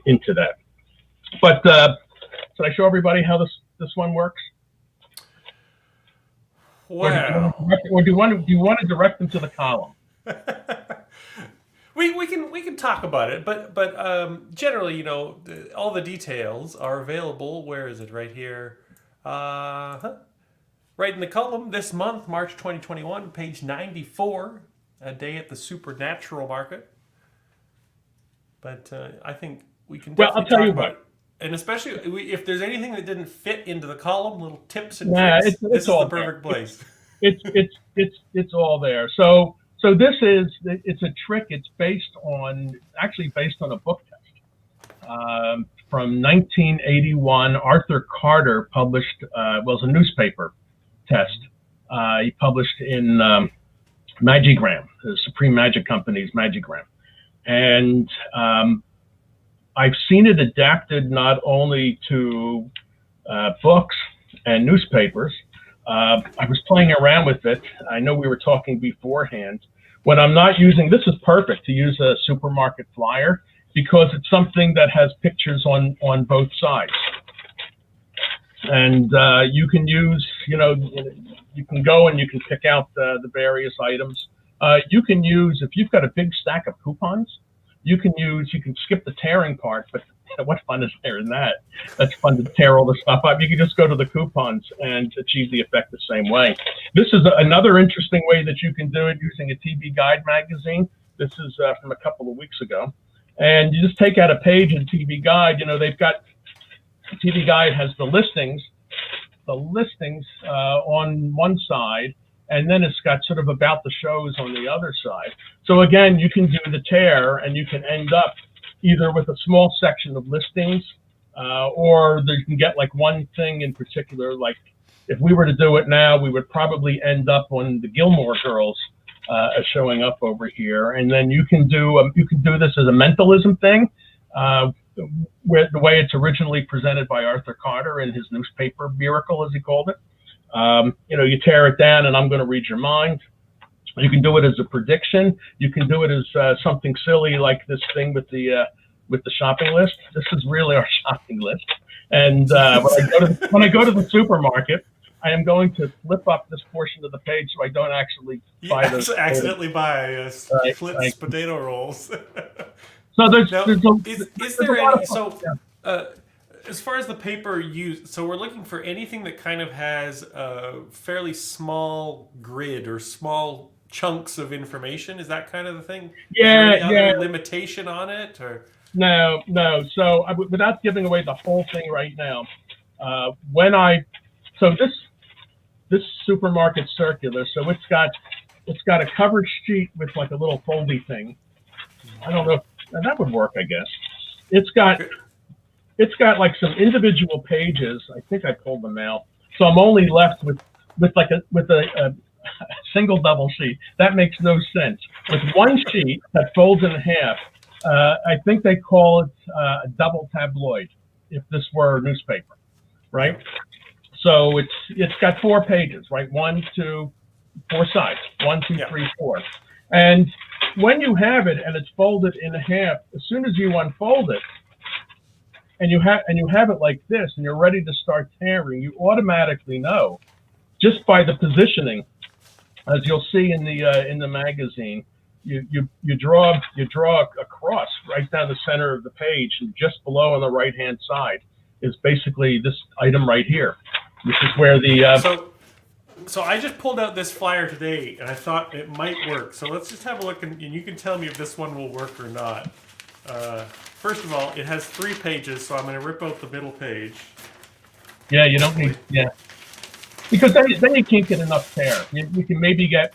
Speaker 4: into that. But should I show everybody how this one works?
Speaker 1: Wow.
Speaker 4: Or do you want to direct them to the column?
Speaker 1: We can talk about it, but generally, all the details are available. Where is it? Right here, right in the column this month, March 2021, page 94, a day at the supernatural market. But I think we can definitely talk about it. And especially if there's anything that didn't fit into the column, little tips and tricks, this is the perfect place.
Speaker 4: It's all there. So it's a trick. It's based on a book test from 1981. Arthur Carter published, it's a newspaper test. He published in Magigram, the Supreme Magic Company's Magigram. And I've seen it adapted not only to books and newspapers. I was playing around with it. I know we were talking beforehand. When I'm not using, this is perfect to use a supermarket flyer because it's something that has pictures on both sides. And you can use, you can go and you can pick out the various items. You can use, if you've got a big stack of coupons, you can skip the tearing part, but what fun is there in that? That's fun to tear all the stuff up. You can just go to the coupons and achieve the effect the same way. This is another interesting way that you can do it using a TV Guide magazine. This is from a couple of weeks ago. And you just take out a page in TV Guide. They've got, TV Guide has the listings on one side, and then it's got sort of about the shows on the other side. So again, you can do the tear and you can end up either with a small section of listings, or you can get like one thing in particular. Like if we were to do it now, we would probably end up on the Gilmore Girls showing up over here. And then you can do this as a mentalism thing, where the way it's originally presented by Arthur Carter in his newspaper miracle, as he called it. You tear it down and I'm going to read your mind. You can do it as a prediction. You can do it as something silly like this thing with the shopping list. This is really our shopping list. And when I go to the supermarket, I am going to flip up this portion of the page so I don't actually buy those.
Speaker 1: Accidentally buy Flint's potato rolls.
Speaker 4: So is
Speaker 1: there any? As far as the paper used, so we're looking for anything that kind of has a fairly small grid or small chunks of information. Is that kind of the thing?
Speaker 4: Yeah,
Speaker 1: is there any other limitation on it, or
Speaker 4: no? So without giving away the whole thing right now, this supermarket circular, so it's got a cover sheet with like a little foldy thing. I don't know if that would work. I guess it's got like some individual pages. I think I pulled them out, so I'm only left with a single double sheet. That makes no sense. With one sheet that folds in half, I think they call it a double tabloid. If this were a newspaper, right? So it's got 4 pages, right? 1, 2, 4 sides. 1, 2, 3, 4. And when you have it and it's folded in half, as soon as you unfold it, and you have it like this, and you're ready to start tearing, you automatically know, just by the positioning, as you'll see in the magazine, you draw a cross right down the center of the page, and just below on the right hand side is basically this item right here, which is where the
Speaker 1: So I just pulled out this flyer today, and I thought it might work. So let's just have a look, and you can tell me if this one will work or not. First of all, it has 3 pages, so I'm going to rip out the middle page.
Speaker 4: Yeah, you don't need, because then you can't get enough tear. You can maybe get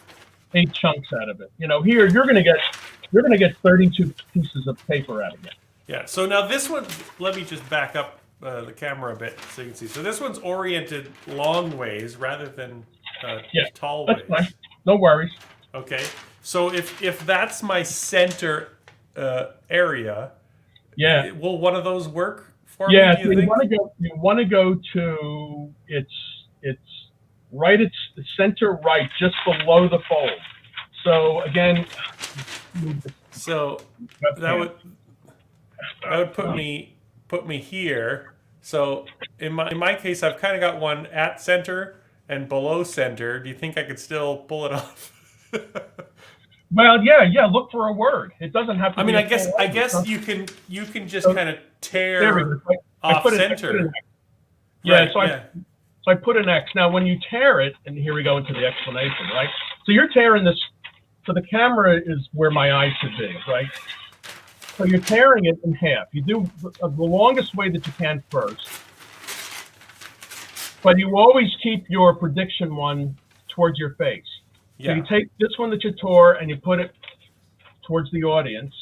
Speaker 4: 8 chunks out of it. Here you're going to get 32 pieces of paper out of it.
Speaker 1: Yeah. So now this one, let me just back up the camera a bit so you can see. So this one's oriented long ways rather than tall ways.
Speaker 4: That's fine. No worries.
Speaker 1: Okay. So if that's my center area, will one of those work for me?
Speaker 4: Yeah, you want to go to its center right, just below the fold. So again,
Speaker 1: so that would put me here. So in my case, I've kind of got one at center and below center. Do you think I could still pull it off?
Speaker 4: Well, yeah. Look for a word. It doesn't have to.
Speaker 1: I guess you can just kind of tear off center.
Speaker 4: So I put an X. Now, when you tear it, and here we go into the explanation, right? So you're tearing this. So the camera is where my eyes should be, right? So you're tearing it in half. You do the longest way that you can first, but you always keep your prediction one towards your face. So you take this one that you tore and you put it towards the audience,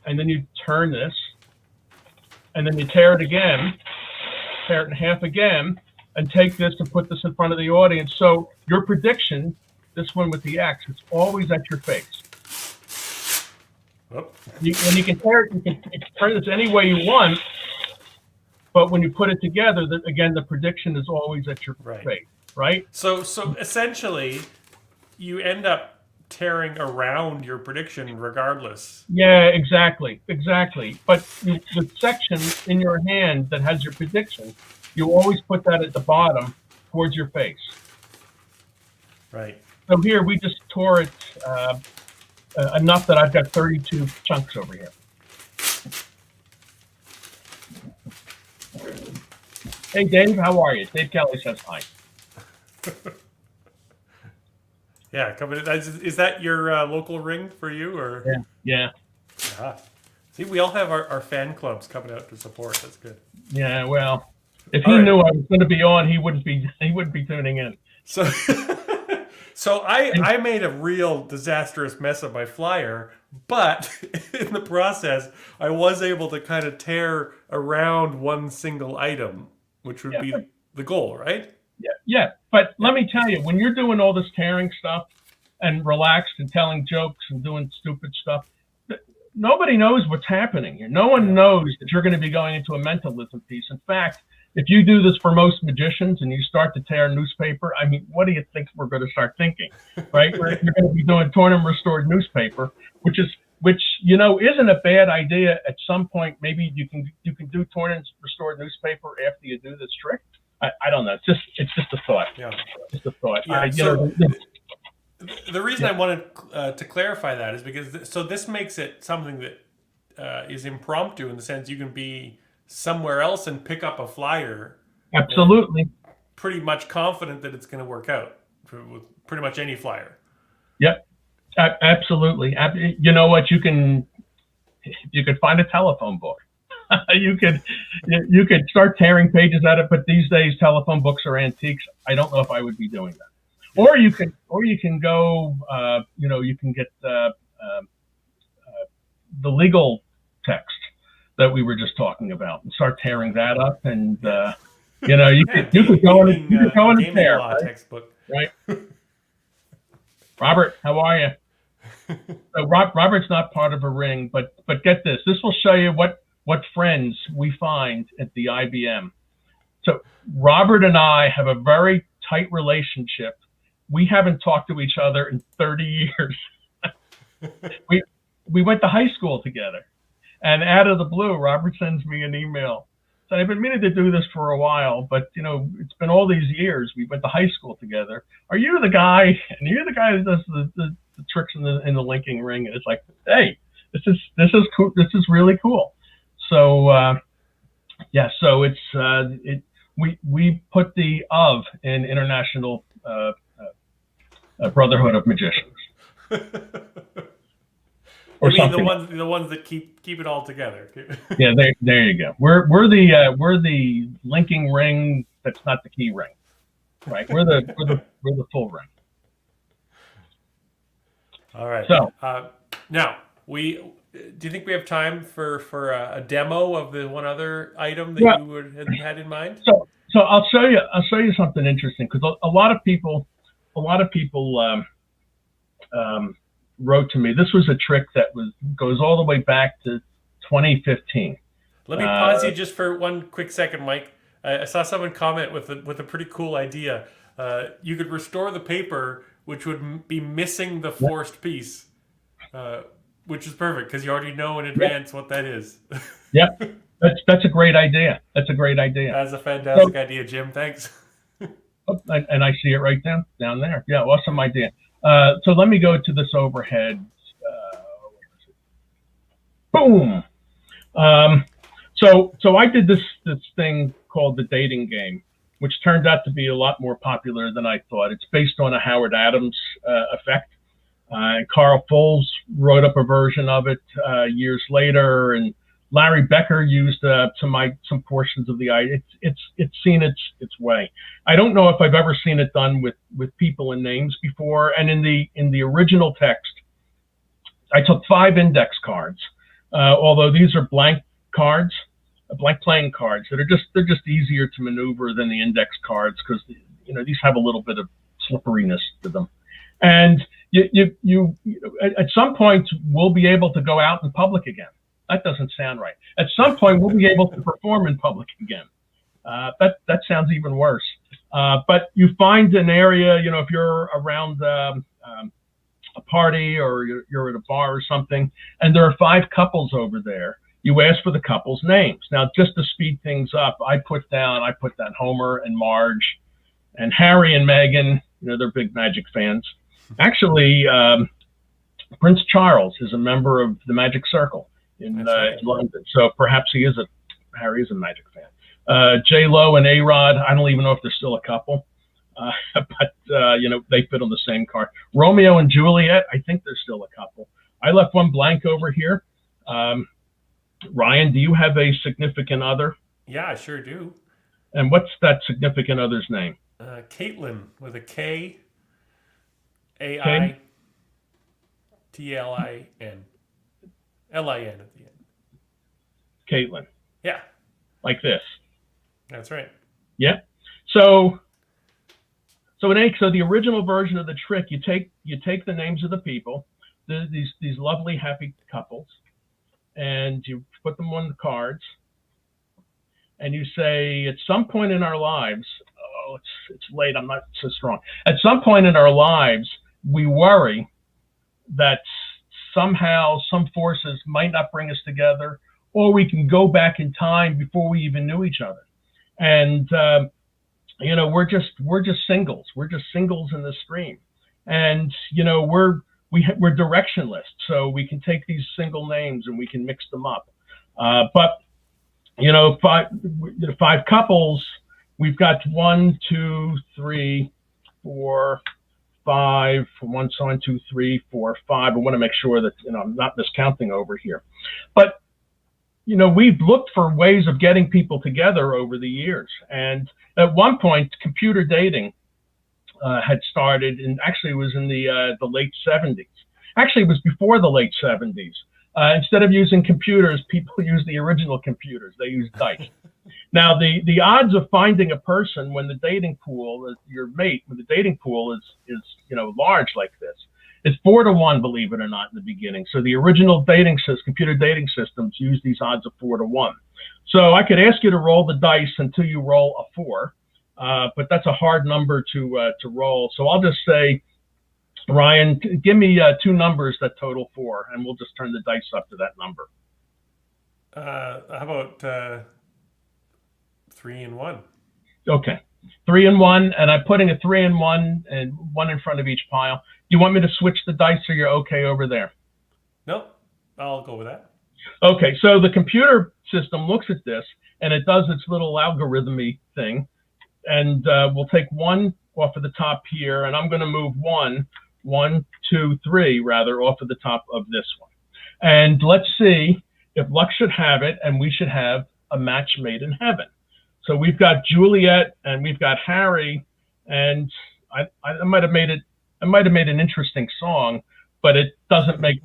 Speaker 4: and then you turn this, and then you tear it again, tear it in half again, and take this and put this in front of the audience. So your prediction this one with the X, it's always at your face.
Speaker 1: Oh.
Speaker 4: And you can turn this any way you want, but when you put it together, again, the prediction is always at your face, right?
Speaker 1: So essentially, you end up tearing around your prediction regardless.
Speaker 4: Yeah, exactly. But the section in your hand that has your prediction, you always put that at the bottom towards your face.
Speaker 1: Right.
Speaker 4: So here we just tore it enough that I've got 32 chunks over here. Hey, Dave, how are you? Dave Kelly says hi.
Speaker 1: Yeah, is that your local ring for you, or?
Speaker 4: Yeah.
Speaker 1: Ah. See, we all have our fan clubs coming out to support. That's good.
Speaker 4: Yeah, well, if he knew I was going to be on, he wouldn't be tuning in.
Speaker 1: So, I made a real disastrous mess of my flyer, but in the process, I was able to kind of tear around one single item, which would be the goal, right?
Speaker 4: Yeah. But let me tell you, when you're doing all this tearing stuff and relaxed and telling jokes and doing stupid stuff, nobody knows what's happening here. No one knows that you're going to be going into a mentalism piece. In fact, if you do this for most magicians and you start to tear newspaper, I mean, what do you think we're going to start thinking, right? You're going to be doing torn and restored newspaper, which isn't a bad idea. At some point, maybe you can do torn and restored newspaper after you do this trick. I don't know. It's just a thought.
Speaker 1: Yeah.
Speaker 4: Just a thought.
Speaker 1: Yeah, the reason I wanted to clarify that is because this makes it something that is impromptu in the sense you can be somewhere else and pick up a flyer.
Speaker 4: Absolutely.
Speaker 1: Pretty much confident that it's going to work out with pretty much any flyer.
Speaker 4: Yep. Absolutely. You know what? You could find a telephone book. you could start tearing pages out of it, but these days telephone books are antiques. I don't know if I would be doing that. Or you can go, you can get the legal text that we were just talking about and start tearing that up, and you could go in a tear, right?
Speaker 1: Textbook,
Speaker 4: right? Robert, how are you? So Robert's not part of a ring, but get this. This will show you what friends we find at the IBM. So Robert and I have a very tight relationship. We haven't talked to each other in 30 years. we went to high school together, and out of the blue, Robert sends me an email. So I've been meaning to do this for a while, but it's been all these years. We went to high school together. Are you the guy? And you're the guy that does the tricks in the linking ring. And it's like, hey, this is cool. This is really cool. So so it's we put the of in International Brotherhood of Magicians. Or
Speaker 1: I mean,
Speaker 4: something.
Speaker 1: the ones that keep it all together.
Speaker 4: Yeah, there you go. We're the linking ring that's not the key ring, right? We're the full ring.
Speaker 1: All right.
Speaker 4: So
Speaker 1: now do you think we have time for a demo of the one other item that you had in mind?
Speaker 4: So I'll show you something interesting, because a lot of people wrote to me. This was a trick that goes all the way back to 2015.
Speaker 1: Let me pause you just for one quick second, Mike. I saw someone comment with a pretty cool idea. You could restore the paper, which would be missing the forced piece, which is perfect because you already know in advance what that is.
Speaker 4: Yeah, that's a great idea. That's
Speaker 1: a fantastic idea, Jim. Thanks.
Speaker 4: And I see it right down there. Yeah, awesome idea. So let me go to this overhead. Boom. So I did this thing called the dating game, which turned out to be a lot more popular than I thought. It's based on a Howard Adams effect. Carl Foles wrote up a version of it years later, and Larry Becker used some portions of the idea. It's seen its way. I don't know if I've ever seen it done with people and names before. And in the original text, I took 5 index cards, although these are blank cards, blank playing cards that they're just easier to maneuver than the index cards, because these have a little bit of slipperiness to them. And you at some point we'll be able to go out in public again. That doesn't sound right. At some point we'll be able to perform in public again. That sounds even worse. But you find an area, you know, if you're around a party or you're at a bar or something, and there are 5 couples over there, you ask for the couples' names. Now, just to speed things up, I put down Homer and Marge, and Harry and Meghan. You know, they're big Magic fans. Actually, Prince Charles is a member of the Magic Circle in London, so perhaps Harry is a Magic fan. J-Lo and A-Rod, I don't even know if they're still a couple, but you know, they fit on the same card. Romeo and Juliet, I think they're still a couple. I left one blank over here. Ryan, do you have a significant other?
Speaker 1: Yeah, I sure do.
Speaker 4: And what's that significant other's name?
Speaker 1: Caitlin with a K, A-I-T-L-I-N, L-I-N at the end.
Speaker 4: Caitlin.
Speaker 1: Yeah.
Speaker 4: Like this.
Speaker 1: That's right.
Speaker 4: Yeah. So the original version of the trick, you take the names of the people, these lovely happy couples, and you put them on the cards, and you say, at some point in our lives, oh, it's late, I'm not so strong. At some point in our lives, we worry that somehow some forces might not bring us together, or we can go back in time before we even knew each other. And you know, we're just singles. We're just singles in the stream, and you know, we're directionless, so we can take these single names and we can mix them up. But you know, 5 couples. We've got 1, 2, 3, 4, 5. 1, 2, 3, 4, 5. I want to make sure that, you know, I'm not miscounting over here. But you know, we've looked for ways of getting people together over the years, and at one point, computer dating had started, and actually it was in the late 70s. Actually, it was before the late 70s. Instead of using computers, people used the original computers. They used dice. Now, the odds of finding a person when the dating pool, your mate, when the dating pool is you know, large like this, is 4 to 1, believe it or not, in the beginning. So the original dating system, computer dating systems, use these odds of 4 to 1. So I could ask you to roll the dice until you roll a 4, but that's a hard number to roll. So I'll just say, Ryan, give me 2 numbers that total 4, and we'll just turn the dice up to that number.
Speaker 1: How about 3 and 1?
Speaker 4: Okay, 3 and 1, and I'm putting a 3 and 1 and 1 in front of each pile. Do you want me to switch the dice, or you're okay over there?
Speaker 1: No, I'll go with that.
Speaker 4: Okay, so the computer system looks at this, and it does its little algorithm-y thing, and we'll take 1 off of the top here, and I'm going to move 1, 2, 3, rather, off of the top of this one. And let's see if luck should have it, and we should have a match made in heaven. So we've got Juliet, and we've got Harry, and I might have made it. I might have made an interesting song, but it doesn't make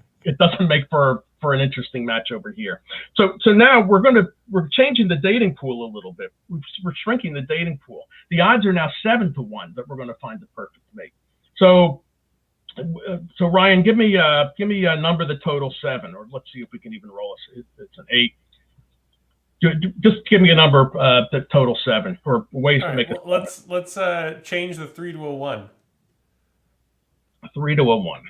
Speaker 4: for an interesting match over here. So now we're changing the dating pool a little bit. We're shrinking the dating pool. The odds are now 7 to 1 that we're going to find the perfect mate. So Ryan, give me a number that totals 7, or let's see if we can even roll it. It's an 8. Just give me a number that totals 7, or ways to make it.
Speaker 1: Let's change the 3 to a 1.
Speaker 4: 3 to a 1.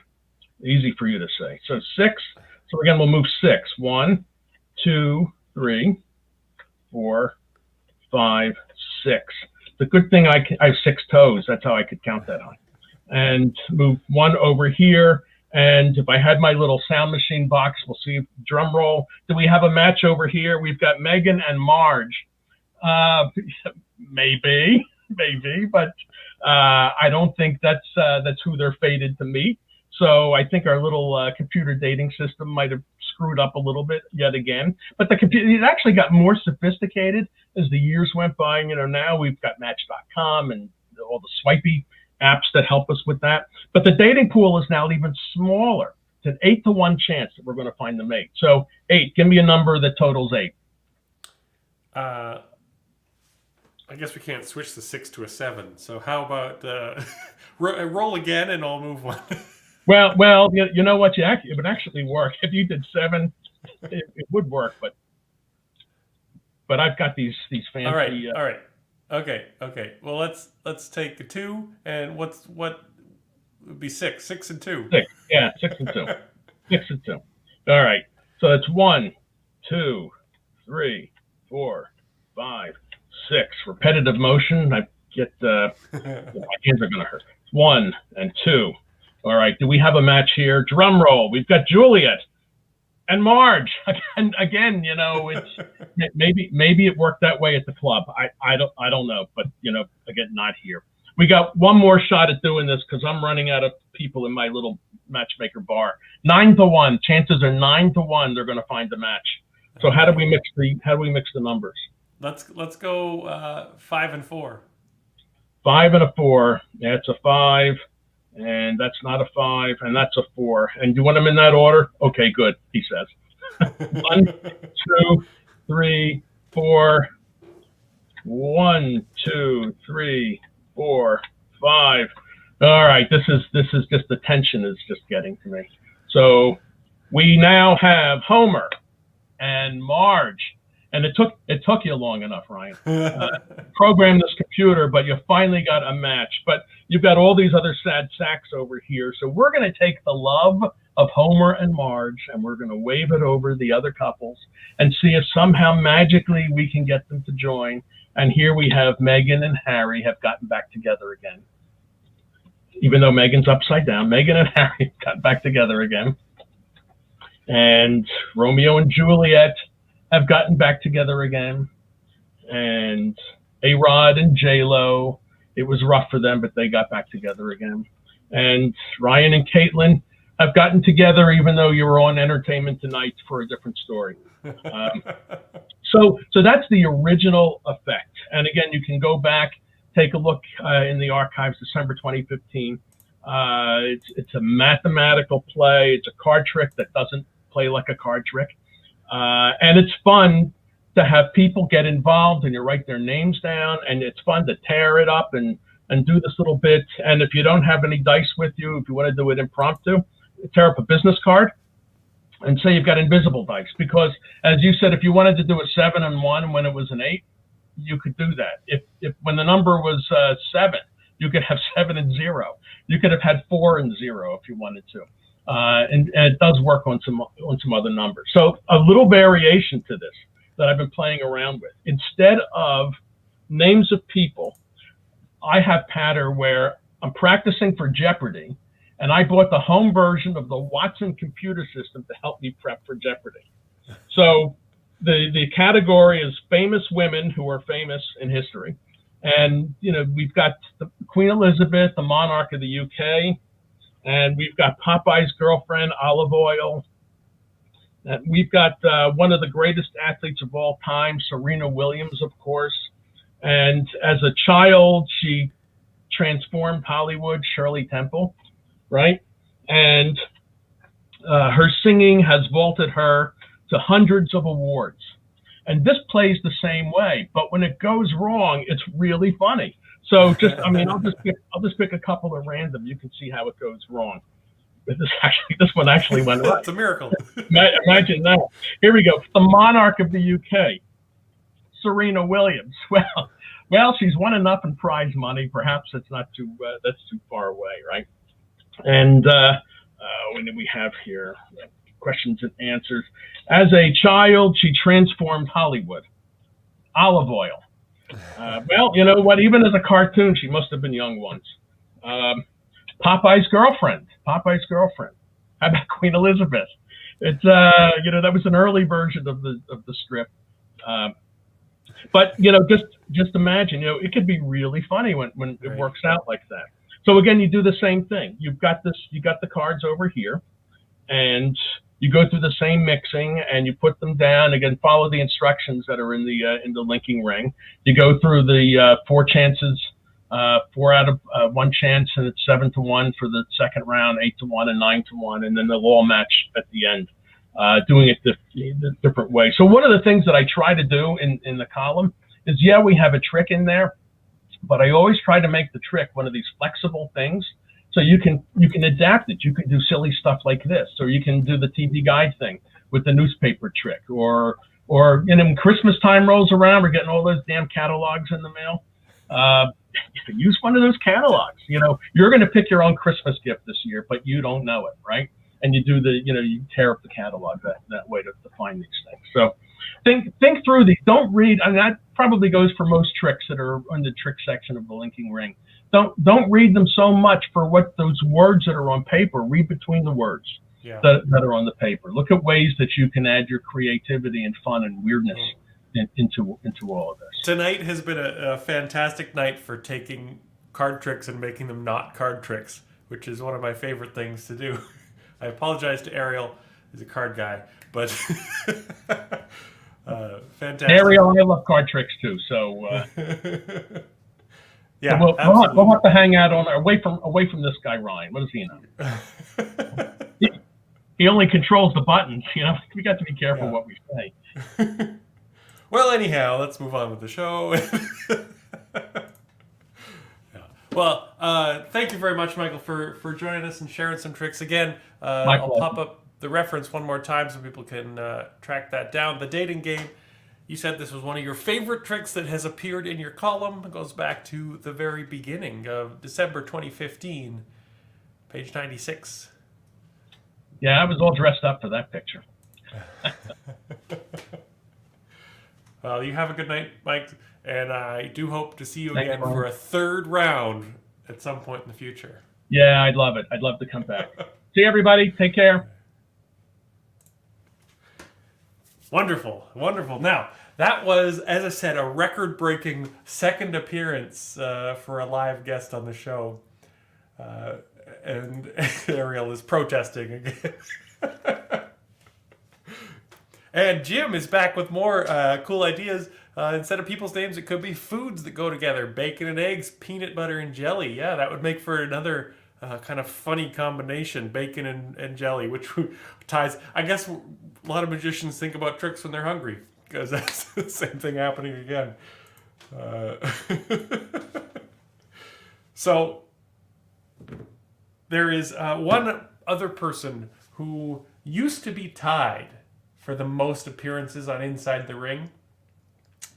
Speaker 4: Easy for you to say. So 6. So again, we'll move 6. 1, 2, 3, 4, 5, 6. The good thing I have 6 toes. That's how I could count that high. And move 1 over here. And if I had my little sound machine box, we'll see. Drum roll. Do we have a match over here? We've got Meghan and Marge. Maybe, but I don't think that's who they're fated to meet. So I think our little computer dating system might have screwed up a little bit yet again. But it actually got more sophisticated as the years went by. You know, now we've got Match.com and all the swipey apps that help us with that. But the dating pool is now even smaller. It's an 8 to 1 chance that we're going to find the mate. So 8, give me a number that totals 8.
Speaker 1: I guess we can't switch the 6 to a 7. So how about roll again and I'll move one.
Speaker 4: Well, you know what? It would actually work if you did 7. It would work, but I've got these fancy.
Speaker 1: All right. Okay. Well, let's take the 2 and what would be 6? 6 and 2.
Speaker 4: 6. Yeah, 6 and 2. 6 and 2. All right. So it's 1, 2, 3, 4, 5, 6. Repetitive motion. I get my hands are gonna hurt. 1 and 2. All right. Do we have a match here? Drum roll. We've got Juliet and Marge. And again, it's maybe it worked that way at the club. I don't know, but again, not here. We got one more shot at doing this because I'm running out of people in my little matchmaker bar. 9 to 1. Chances are 9 to 1 they're going to find the match. So how do we mix the numbers?
Speaker 1: Let's go 5 and 4.
Speaker 4: 5 and a 4. That's a 5, and that's not a 5, and that's a 4. And you want them in that order? Okay, good. He says 1, 2, 3, 4. 1, 2, 3, 4, 5. All right, this is just the tension is just getting to me. So we now have Homer and Marge, and it took you long enough, Ryan. Program this computer, but you finally got a match. But you've got all these other sad sacks over here. So we're going to take the love of Homer and Marge, and we're going to wave it over the other couples and see if somehow magically we can get them to join. And here we have Meghan and Harry have gotten back together again. Even though Meghan's upside down, Meghan and Harry got back together again. And Romeo and Juliet have gotten back together again. And A-Rod and J-Lo, it was rough for them, but they got back together again. And Ryan and Caitlin have gotten together, even though you were on Entertainment Tonight for a different story. So that's the original effect. And again, you can go back, take a look in the archives, December 2015. It's a mathematical play. It's a card trick that doesn't play like a card trick. And it's fun to have people get involved and you write their names down, and it's fun to tear it up and do this little bit. And if you don't have any dice with you, if you want to do it impromptu, tear up a business card and say you've got invisible dice, because as you said, if you wanted to do a 7 and 1 when it was an 8, you could do that. If when the number was 7, you could have 7 and 0. You could have had 4 and 0 if you wanted to. And it does work on some other numbers. So a little variation to this that I've been playing around with. Instead of names of people, I have pattern where I'm practicing for Jeopardy, and I bought the home version of the Watson computer system to help me prep for Jeopardy. So the category is famous women who are famous in history. And, we've got the Queen Elizabeth, the monarch of the UK, and we've got Popeye's girlfriend, Olive Oil. And we've got one of the greatest athletes of all time, Serena Williams, of course. And as a child, she transformed Hollywood, Shirley Temple, right? And her singing has vaulted her to hundreds of awards. And this plays the same way, but when it goes wrong, it's really funny. So I'll just pick a couple at random. You can see how it goes wrong. This one actually went right.
Speaker 1: It's a miracle.
Speaker 4: Imagine that. Here we go. The monarch of the UK, Serena Williams. Well, she's won enough in prize money. Perhaps it's not too. That's too far away, right? And what do we have here? Questions and answers. As a child, she transformed Hollywood. Olive Oil. Well, you know what? Even as a cartoon, she must have been young once. Popeye's girlfriend. How about Queen Elizabeth? It's that was an early version of the strip. But just imagine, it could be really funny when it works out like that. So again, you do the same thing. You got the cards over here, and you go through the same mixing and you put them down. Again, follow the instructions that are in the linking ring. You go through the 4 chances, 4 out of 1 chance, and it's 7 to 1 for the second round, 8 to 1, and 9 to 1, and then they'll all match at the end. Doing it the different way. So one of the things that I try to do in the column is, yeah, we have a trick in there, but I always try to make the trick one of these flexible things. So you can adapt it. You can do silly stuff like this, or you can do the TV guide thing with the newspaper trick, or when Christmas time rolls around, we're getting all those damn catalogs in the mail. Use one of those catalogs. You're going to pick your own Christmas gift this year, but you don't know it, right? And you do you tear up the catalog that way to find these things. So think through these. Don't read, and that probably goes for most tricks that are in the trick section of the linking ring. Don't read them so much for what those words that are on paper. Read between the words that are on the paper. Look at ways that you can add your creativity and fun and weirdness into all of this.
Speaker 1: Tonight has been a fantastic night for taking card tricks and making them not card tricks, which is one of my favorite things to do. I apologize to Ariel, he's a card guy, but fantastic.
Speaker 4: Ariel, I love card tricks too, so
Speaker 1: yeah,
Speaker 4: we'll have to hang out away from this guy Ryan. What does he know? He only controls the buttons. We got to be careful what we say.
Speaker 1: Well, anyhow, let's move on with the show. Well, thank you very much, Michael, for joining us and sharing some tricks. Again, I'll pop up the reference one more time so people can track that down. The dating game, you said this was one of your favorite tricks that has appeared in your column. It goes back to the very beginning of December 2015, page 96.
Speaker 4: Yeah, I was all dressed up for that picture.
Speaker 1: Well, you have a good night, Mike, and I do hope to see you again for a third round at some point in the future.
Speaker 4: Yeah, I'd love it. I'd love to come back. See everybody. Take care.
Speaker 1: Wonderful, wonderful. Now, that was, as I said, a record-breaking second appearance for a live guest on the show. And Ariel is protesting again. And Jim is back with more cool ideas. Instead of people's names, it could be foods that go together. Bacon and eggs, peanut butter and jelly. Yeah, that would make for another kind of funny combination, bacon and jelly, which ties... I guess a lot of magicians think about tricks when they're hungry, because that's the same thing happening again. So there is one other person who used to be tied for the most appearances on Inside the Ring,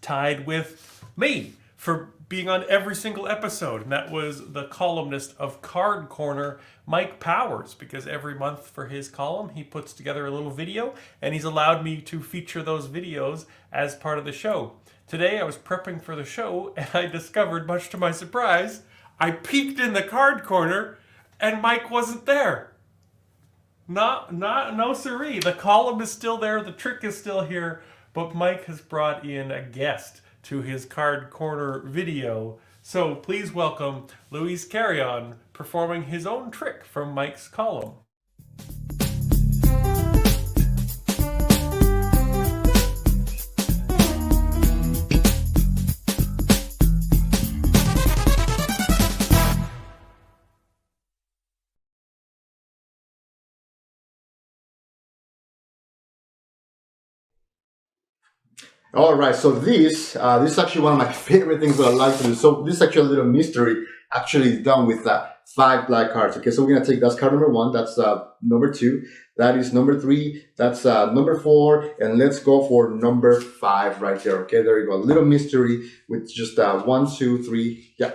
Speaker 1: tied with me for being on every single episode, and that was the columnist of Card Corner, Mike Powers, because every month for his column he puts together a little video, and he's allowed me to feature those videos as part of the show. Today I was prepping for the show, and I discovered, much to my surprise, I peeked in the Card Corner, and Mike wasn't there. No siree. The column is still there, the trick is still here, but Mike has brought in a guest to his Card Corner video. So please welcome Luis Carreon performing his own trick from Mike's column.
Speaker 5: All right, so this is actually one of my favorite things that I like to do. So this is actually a little mystery, actually done with 5 black cards. Okay, so we're gonna take, that's card number 1, that's number 2, that is number 3, that's number 4, and let's go for number 5 right there. Okay, there you go, a little mystery with just 1, 2, 3, yeah,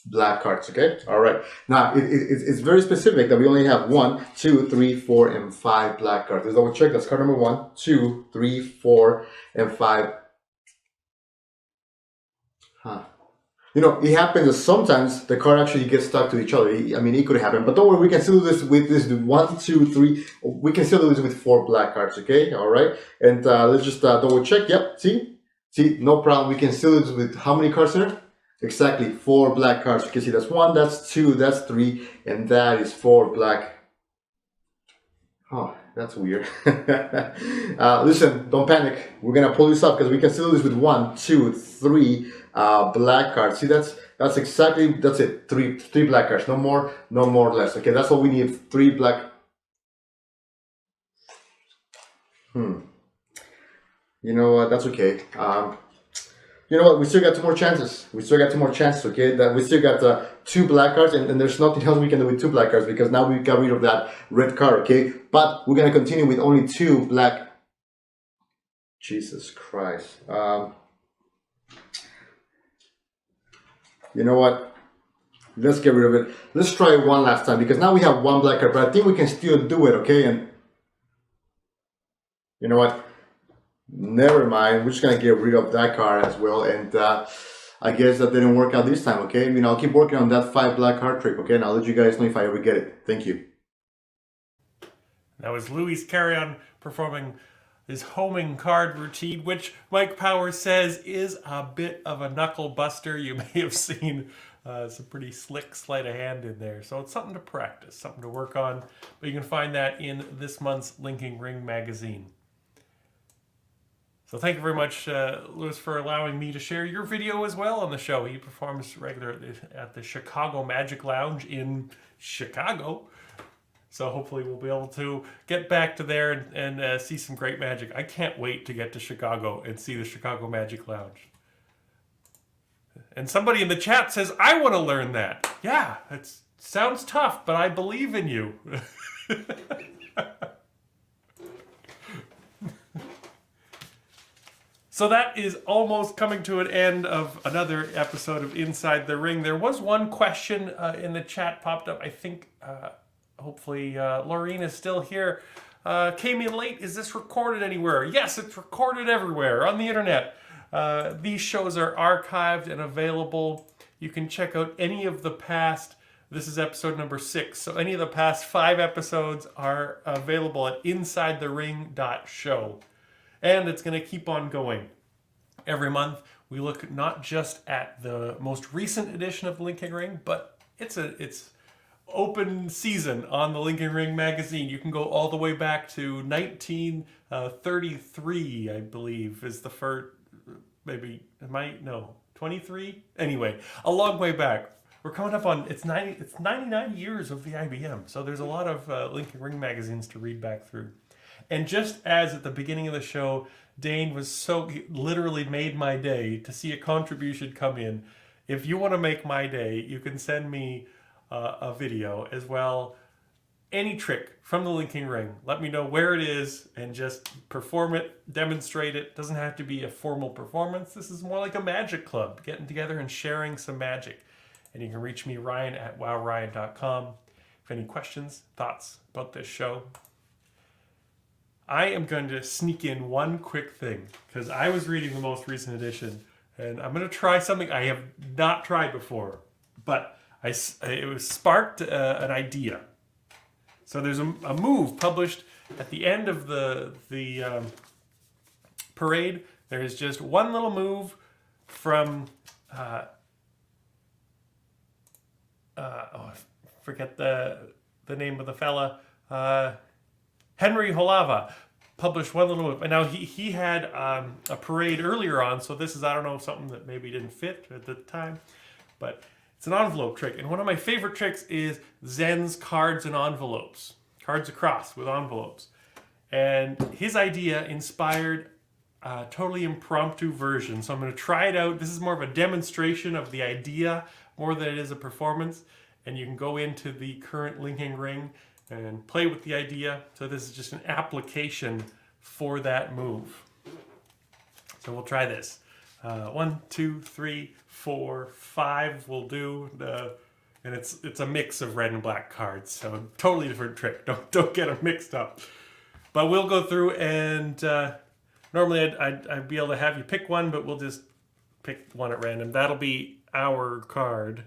Speaker 5: black cards. Okay, all right. Now it's very specific that we only have 1, 2, 3, 4, and 5 black cards. Let's double check. That's card number 1, 2, 3, 4, and 5. You know, it happens that sometimes the card actually gets stuck to each other. I mean, it could happen, but don't worry, we can still do this with this 1, 2, 3. We can still do this with 4 black cards. Okay, all right. And let's just double check. Yep. See, no problem. We can still do this with how many cards there? Exactly 4 black cards. You can see that's 1, that's 2, that's 3, and that is 4 black. Oh, that's weird. Listen, don't panic. We're gonna pull this up because we can still do this with 1, 2, 3 black cards. See, that's it. 3 black cards. No more less. Okay, that's what we need. 3 black. You know what? That's okay. You know what? We still got 2 more chances. Okay? That we still got 2 black cards, and there's nothing else we can do with 2 black cards because now we got rid of that red card, okay? But we're gonna continue with only 2 black. Jesus Christ. You know what? Let's get rid of it. Let's try it one last time because now we have 1 black card, but I think we can still do it, okay? And you know what? Never mind. We're just gonna get rid of that card as well, and I guess that didn't work out this time. Okay, I'll keep working on that 5 black card trick. Okay, and I'll let you guys know if I ever get it. Thank you.
Speaker 1: That was Luis Carreon performing his homing card routine, which Mike Powers says is a bit of a knuckle buster. You may have seen some pretty slick sleight of hand in there, so it's something to practice, something to work on. But you can find that in this month's Linking Ring magazine. So thank you very much, Louis, for allowing me to share your video as well on the show. He performs regularly at the Chicago Magic Lounge in Chicago. So hopefully we'll be able to get back to there and see some great magic. I can't wait to get to Chicago and see the Chicago Magic Lounge. And somebody in the chat says, I want to learn that. Yeah, it sounds tough, but I believe in you. So that is almost coming to an end of another episode of Inside the Ring. There was one question in the chat popped up. I think, hopefully, Laureen is still here. Came in late. Is this recorded anywhere? Yes, it's recorded everywhere on the internet. These shows are archived and available. You can check out any of the past. This is episode number 6. So any of the past 5 episodes are available at insidethering.show. And it's going to keep on going. Every month, we look not just at the most recent edition of the Linking Ring, but it's open season on the Linking Ring magazine. You can go all the way back to 1933, I believe, is the first, maybe, 23? Anyway, a long way back. We're coming up on, it's 99 years of the IBM, so there's a lot of Linking Ring magazines to read back through. And just as at the beginning of the show, Dane was literally made my day to see a contribution come in. If you want to make my day, you can send me a video as well. Any trick from the Linking Ring. Let me know where it is and just perform it, demonstrate it. Doesn't have to be a formal performance. This is more like a magic club, getting together and sharing some magic. And you can reach me, Ryan, at wowryan.com. If any questions, thoughts about this show. I am going to sneak in one quick thing because I was reading the most recent edition and I'm going to try something I have not tried before, but it was sparked an idea. So there's a move published at the end of the parade. There is just one little move from I forget the name of the fella. Henry Holava published one little move. And now he had a parade earlier on, so this is, I don't know, something that maybe didn't fit at the time. But it's an envelope trick. And one of my favorite tricks is Zen's cards and envelopes. Cards across with envelopes. And his idea inspired a totally impromptu version. So I'm going to try it out. This is more of a demonstration of the idea more than it is a performance. And you can go into the current Linking Ring and play with the idea. So this is just an application for that move. So we'll try this. 1, 2, 3, 4, 5 will do. And it's a mix of red and black cards. So totally different trick. Don't get them mixed up. But we'll go through and normally I'd be able to have you pick one, but we'll just pick one at random. That'll be our card,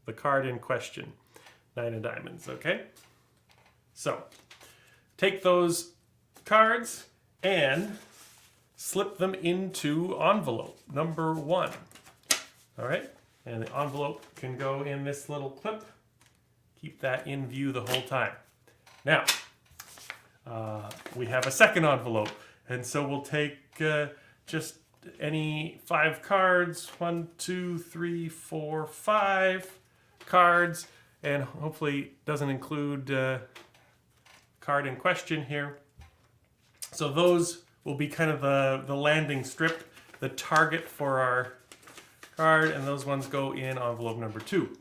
Speaker 1: the card in question. 9 of diamonds, okay? So, take those cards and slip them into envelope number 1. All right? And the envelope can go in this little clip. Keep that in view the whole time. Now, we have a second envelope. And so we'll take just any 5 cards. 1, 2, 3, 4, 5 cards. And hopefully doesn't include card in question here. So those will be kind of the landing strip, the target for our card, and those ones go in envelope number 2.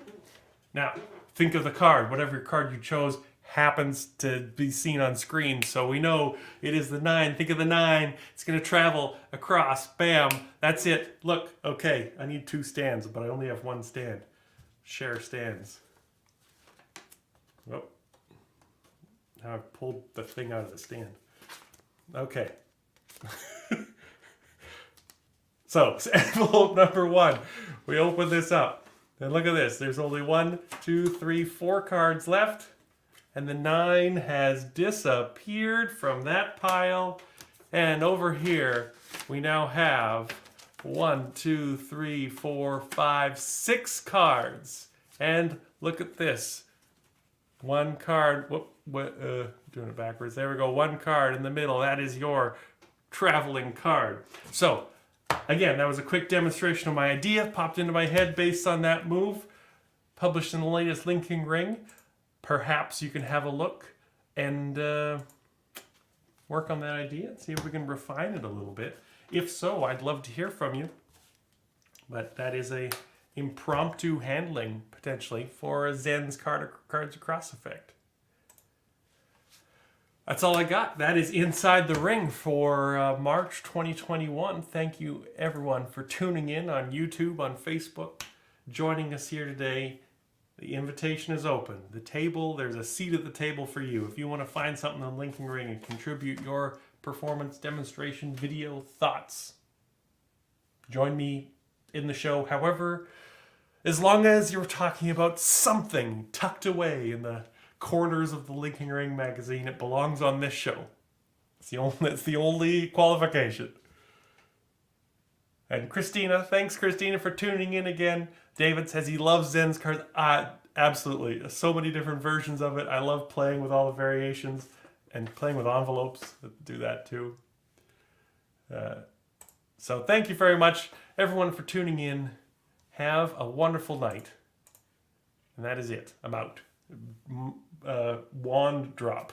Speaker 1: Now, think of the card. Whatever card you chose happens to be seen on screen, so we know it is the 9. Think of the 9. It's going to travel across. Bam. That's it. Look. Okay, I need 2 stands, but I only have 1 stand. Share stands. Oh. Now I've pulled the thing out of the stand. Okay. So, envelope number 1. We open this up. And look at this. There's only 1, 2, 3, 4 cards left. And the 9 has disappeared from that pile. And over here, we now have 1, 2, 3, 4, 5, 6 cards. And look at this. 1 card. Doing it backwards. There we go. 1 card in the middle. That is your traveling card. So, again, that was a quick demonstration of my idea. Popped into my head based on that move. Published in the latest Linking Ring. Perhaps you can have a look and work on that idea and see if we can refine it a little bit. If so, I'd love to hear from you. But that is a impromptu handling, potentially, for a Zen's Cards Across effect. That's all I got. That is Inside the Ring for March 2021. Thank you, everyone, for tuning in on YouTube, on Facebook, joining us here today. The invitation is open. The table, there's a seat at the table for you. If you want to find something on Linking Ring and contribute your performance, demonstration, video, thoughts, join me in the show. However, as long as you're talking about something tucked away in the corners of the Linking Ring magazine, it belongs on this show. It's the only qualification. And Christina, thanks Christina for tuning in again. David says he loves Zen's cards. Absolutely. So many different versions of it. I love playing with all the variations and playing with envelopes that do that too. So thank you very much, everyone, for tuning in. Have a wonderful night. And that is it. I'm out. Wand drop.